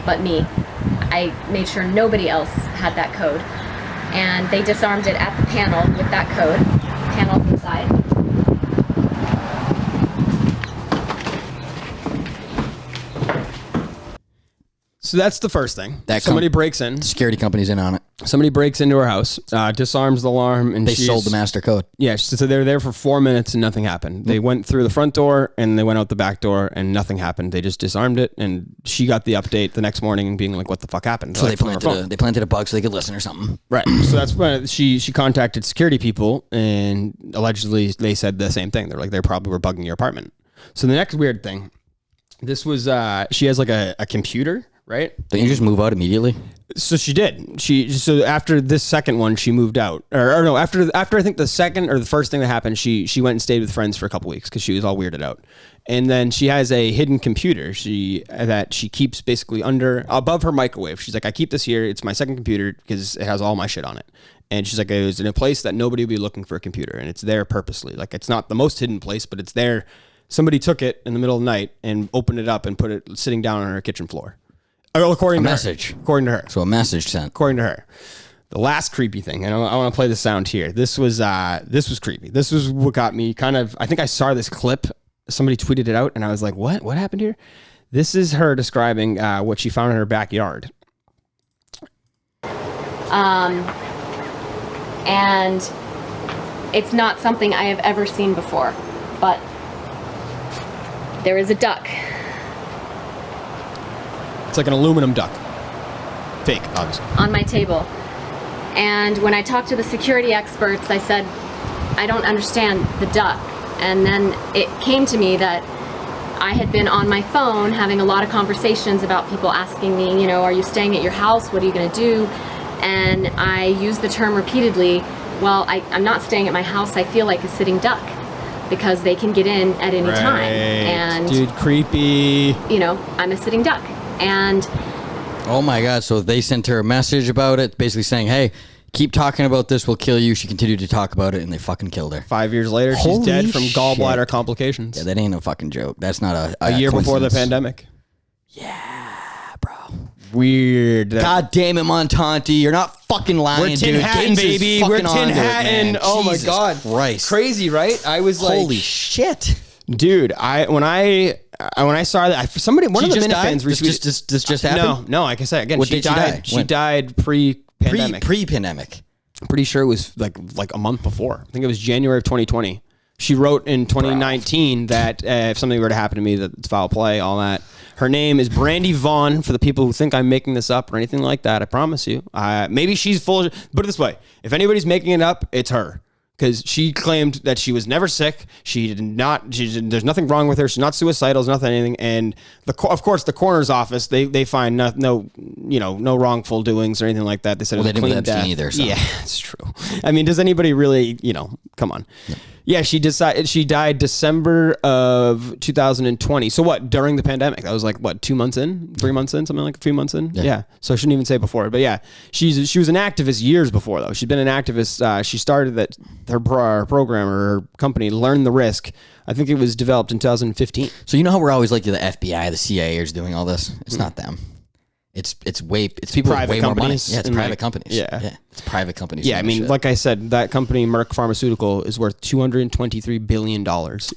but me. I made sure nobody else had that code, and they disarmed it at the panel with that code. Panels inside. So that's the first thing. Somebody breaks in. Security company's in on it. Somebody breaks into her house, disarms the alarm, and they sold the master code. Yeah, so they were there for 4 minutes and nothing happened. They went through the front door and they went out the back door and nothing happened. They just disarmed it, and she got the update the next morning and being like, "What the fuck happened?" So they planted a bug so they could listen or something. Right. So that's when she contacted security people, and allegedly they said the same thing. They're like, they probably were bugging your apartment. So the next weird thing, this was she has like a computer. Right? Don't you just move out immediately? So she did. So after this second one, she moved out. Or no, after I think the second or the first thing that happened, she went and stayed with friends for a couple weeks because she was all weirded out. And then she has a hidden computer that she keeps basically above her microwave. She's like, I keep this here. It's my second computer because it has all my shit on it. And she's like, it was in a place that nobody would be looking for a computer, and it's there purposely. Like, it's not the most hidden place, but it's there. Somebody took it in the middle of the night and opened it up and put it sitting down on her kitchen floor. According to her. So a message sent. According to her. The last creepy thing, and I want to play the sound here. This was creepy. This was what got me kind of, I think I saw this clip. Somebody tweeted it out, and I was like, what? What happened here? This is her describing what she found in her backyard. And it's not something I have ever seen before, but there is a duck. It's like an aluminum duck. Fake, obviously. On my table. And when I talked to the security experts, I said, I don't understand the duck. And then it came to me that I had been on my phone having a lot of conversations about people asking me, are you staying at your house? What are you going to do? And I used the term repeatedly, well, I'm not staying at my house. I feel like a sitting duck because they can get in at any time. And dude, creepy. I'm a sitting duck. And oh my God, so they sent her a message about it, basically saying, hey, keep talking about this, we'll kill you. She continued to talk about it, and they fucking killed her. 5 years later, she's dead from gallbladder complications. Yeah, that ain't a fucking joke. That's not a year before the pandemic. Yeah, bro. Weird. God damn it, Montanti. You're not fucking lying, We're Tin dude. Hatton, baby. We're Tin Hatton. Oh my Jesus God. Christ. Crazy, right? I was like, holy shit. Dude, when I saw that, one of the Minifans retweeted. This just happened? No, like I said, again, she died. She when? Died pre-pandemic. Pre-pandemic. I'm pretty sure it was like a month before. I think it was January of 2020. She wrote in 2019 that if something were to happen to me, that it's foul play, all that. Her name is Brandy Vaughn, for the people who think I'm making this up or anything like that. I promise you. Maybe she's full of... Put it this way. If anybody's making it up, it's her. Because she claimed that she was never sick. There's nothing wrong with her. She's not suicidal. There's nothing. And of course, the coroner's office, they find no wrongful doings or anything like that. They said it was a clean death. Either, so. Yeah, it's true. I mean, does anybody really, come on. Yeah, she died December of 2020. So what, during the pandemic? That was like, what, 2 months in? 3 months in? Something like a few months in? Yeah. So I shouldn't even say before. But yeah, she was an activist years before, though. She'd been an activist. She started her program or her company, Learn the Risk. I think it was developed in 2015. So you know how we're always like the FBI, the CIA is doing all this? It's not them. It's people with way more money. Yeah, it's private companies. Yeah, it's private companies. Yeah, I mean, like I said, that company, Merck Pharmaceutical, is worth $223 billion.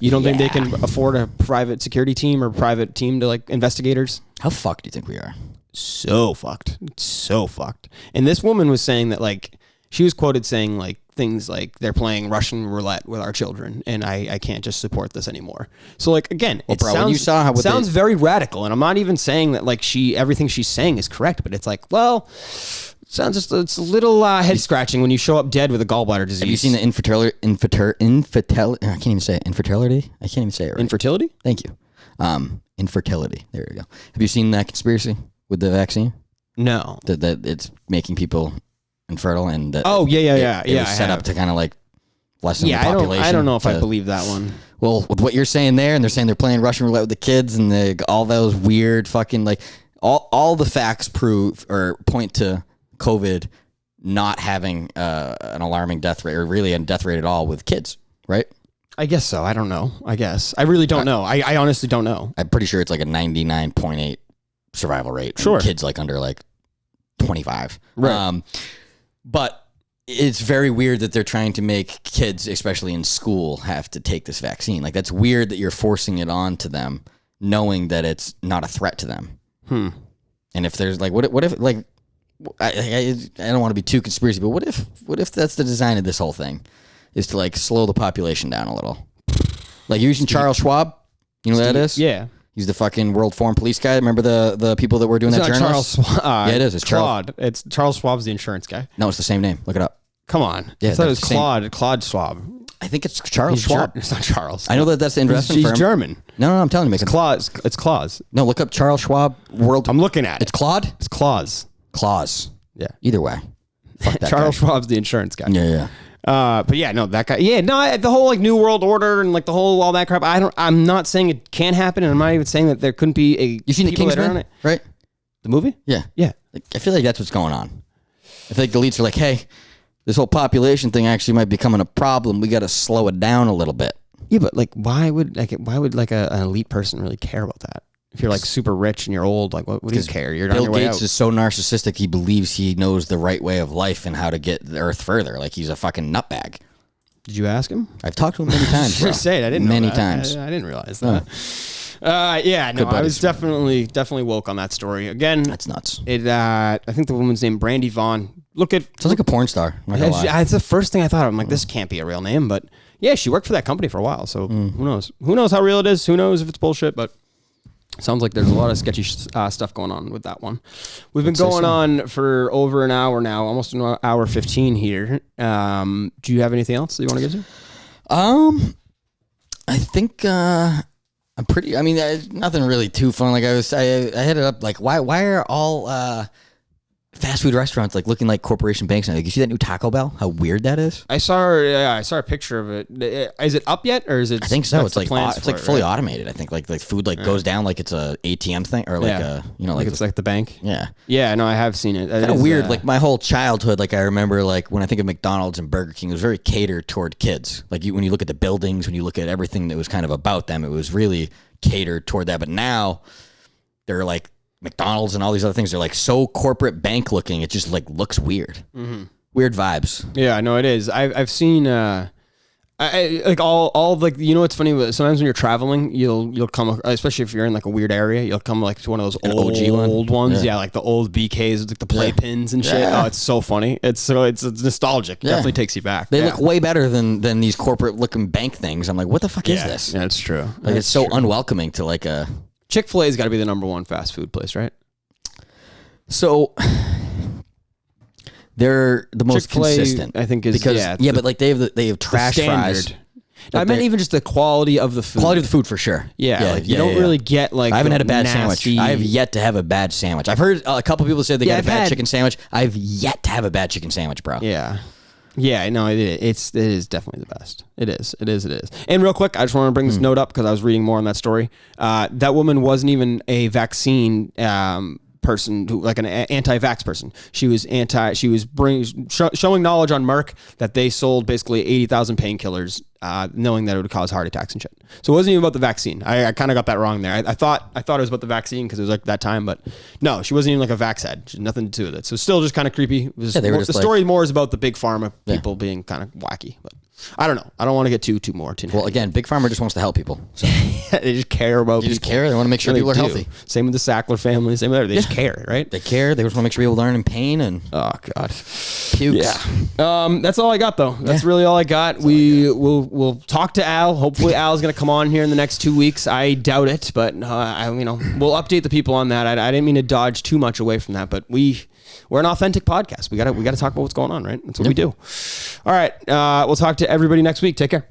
You don't think they can afford a private security team or private team to like investigators? How fucked do you think we are? So fucked. So fucked. And this woman was saying that, like, she was quoted saying like things like they're playing Russian roulette with our children, and I can't just support this anymore. So like, again, it sounds very radical, and I'm not even saying that like everything she's saying is correct, but it's like, well, sounds just it's a little head scratching when you show up dead with a gallbladder disease. Have you seen the infertility? I can't even say it. Infertility. I can't even say it right. Infertility. Thank you. Infertility. There you go. Have you seen that conspiracy with the vaccine? No. That it's making people infertile, and that it was set up to kind of like lessen the population. I don't know if I believe that one. Well, with what you're saying there, and they're saying they're playing Russian roulette with the kids, and all those weird fucking like all the facts prove or point to COVID not having an alarming death rate or really a death rate at all with kids, right? I guess so. I don't know. I guess I really don't know. I honestly don't know. I'm pretty sure it's like a 99.8 survival rate. Sure, kids like under like 25. Right. But it's very weird that they're trying to make kids, especially in school, have to take this vaccine. Like, that's weird that you're forcing it on to them, knowing that it's not a threat to them. And if there's like, what if like, I don't want to be too conspiracy, but what if that's the design of this whole thing, is to like slow the population down a little? Like, you're using Charles Schwab, you know who that is? Yeah. He's the fucking World Foreign Police guy. Remember the people that were doing that journal? Yeah, it is. It's Claude. It's Charles Schwab's the insurance guy. No, it's the same name. Look it up. Come on. Yeah, I thought it was Claude Schwab. I think it's Charles Schwab. It's not Charles. I know that's the investment firm. He's German. No, I'm telling you. It's Claus. It's Claus. No, look up Charles Schwab World. I'm looking at it. It's Claude? It's Claus. Claus. Yeah. Either way. Fuck that Charles Schwab's the insurance guy. Yeah. But yeah, no, that guy. Yeah, no, the whole like New World Order and like the whole all that crap. I'm not saying it can't happen, and I'm not even saying that there couldn't be a. You seen the Kingsman, right? The movie? Yeah. Like, I feel like that's what's going on. I feel like the elites are like, hey, this whole population thing actually might be becoming a problem. We got to slow it down a little bit. Yeah, but like, why would an elite person really care about that? If you're like super rich and you're old, like what do you care? You're Bill on your way Gates out. is so narcissistic, he believes he knows the right way of life and how to get the earth further. Like, he's a fucking nutbag. Did you ask him? I've talked to him many times, bro. Say it. I didn't know many that. times. I didn't realize that. I was definitely woke on that story. Again, that's nuts. I think the woman's name Brandy Vaughn. Sounds like a porn star. It's the first thing I thought of. I'm like, this can't be a real name, but yeah, she worked for that company for a while. So who knows? Who knows how real it is? Who knows if it's bullshit? But sounds like there's a lot of sketchy stuff going on with that one. We've been going on for over an hour now, almost an hour 15 here. Do you have anything else that you want to get to? I think I'm pretty. I mean, nothing really too fun. Like I hit it up. Like, why are all fast food restaurants like looking like corporation banks now? Like, you see that new Taco Bell? How weird that is. I saw a picture of it. Is it up yet, or is it? I think so. It's like fully automated. I think like the food goes down like it's a ATM thing, or like like it's like the bank. Yeah. Yeah. No, I have seen it. Kind of weird. Like my whole childhood, like I remember, like when I think of McDonald's and Burger King, it was very catered toward kids. Like when you look at the buildings, when you look at everything that was kind of about them, it was really catered toward that. But now they're like McDonald's and all these other things, they're like so corporate bank looking. It just like looks weird. Weird vibes. Yeah, no, it is. I've seen like all like, you know what's funny? Sometimes when you're traveling, you'll come, especially if you're in like a weird area, you'll come like to one of those old ones. Yeah, like the old BKs, like the playpins and shit. Yeah. Oh, it's so funny. It's nostalgic. It definitely takes you back. They look way better than these corporate looking bank things. I'm like, what the fuck is this? Yeah, it's true. Like it's so unwelcoming to like a. Chick-fil-A's got to be the number one fast food place, right? So they're the most consistent, I think, is because but like they have trash fries. I meant even just the quality of the food. Quality of the food for sure. You don't really get like. I haven't had a bad sandwich. I have yet to have a bad sandwich. I've heard a couple people say they got a bad chicken sandwich. I've yet to have a bad chicken sandwich, bro. Yeah. Yeah, no, it is definitely the best. It is. And real quick, I just want to bring this note up because I was reading more on that story. That woman wasn't even a vaccine person, who, like an anti-vax person. She was showing knowledge on Merck that they sold basically 80,000 painkillers, knowing that it would cause heart attacks and shit. So it wasn't even about the vaccine. I kind of got that wrong there. I thought it was about the vaccine because it was like that time, but no, she wasn't even like a vax head. She had nothing to do with it. So still just kind of creepy. The story more is about the big pharma people being kind of wacky, but I don't know. I don't want to get too more. Well, again, big pharma just wants to help people. So. They just care about people. They just care. They want to make sure people are healthy. Same with the Sackler family. Same with everything. They just care, right? They care. They just want to make sure people aren't in pain and oh god, pukes. Yeah. That's all I got though. That's really all I got. We'll talk to Al. Hopefully Al's gonna come on here in the next 2 weeks. I doubt it, but we'll update the people on that. I didn't mean to dodge too much away from that, but we're an authentic podcast. We gotta talk about what's going on, right? That's what we do. All right. We'll talk to everybody next week. Take care.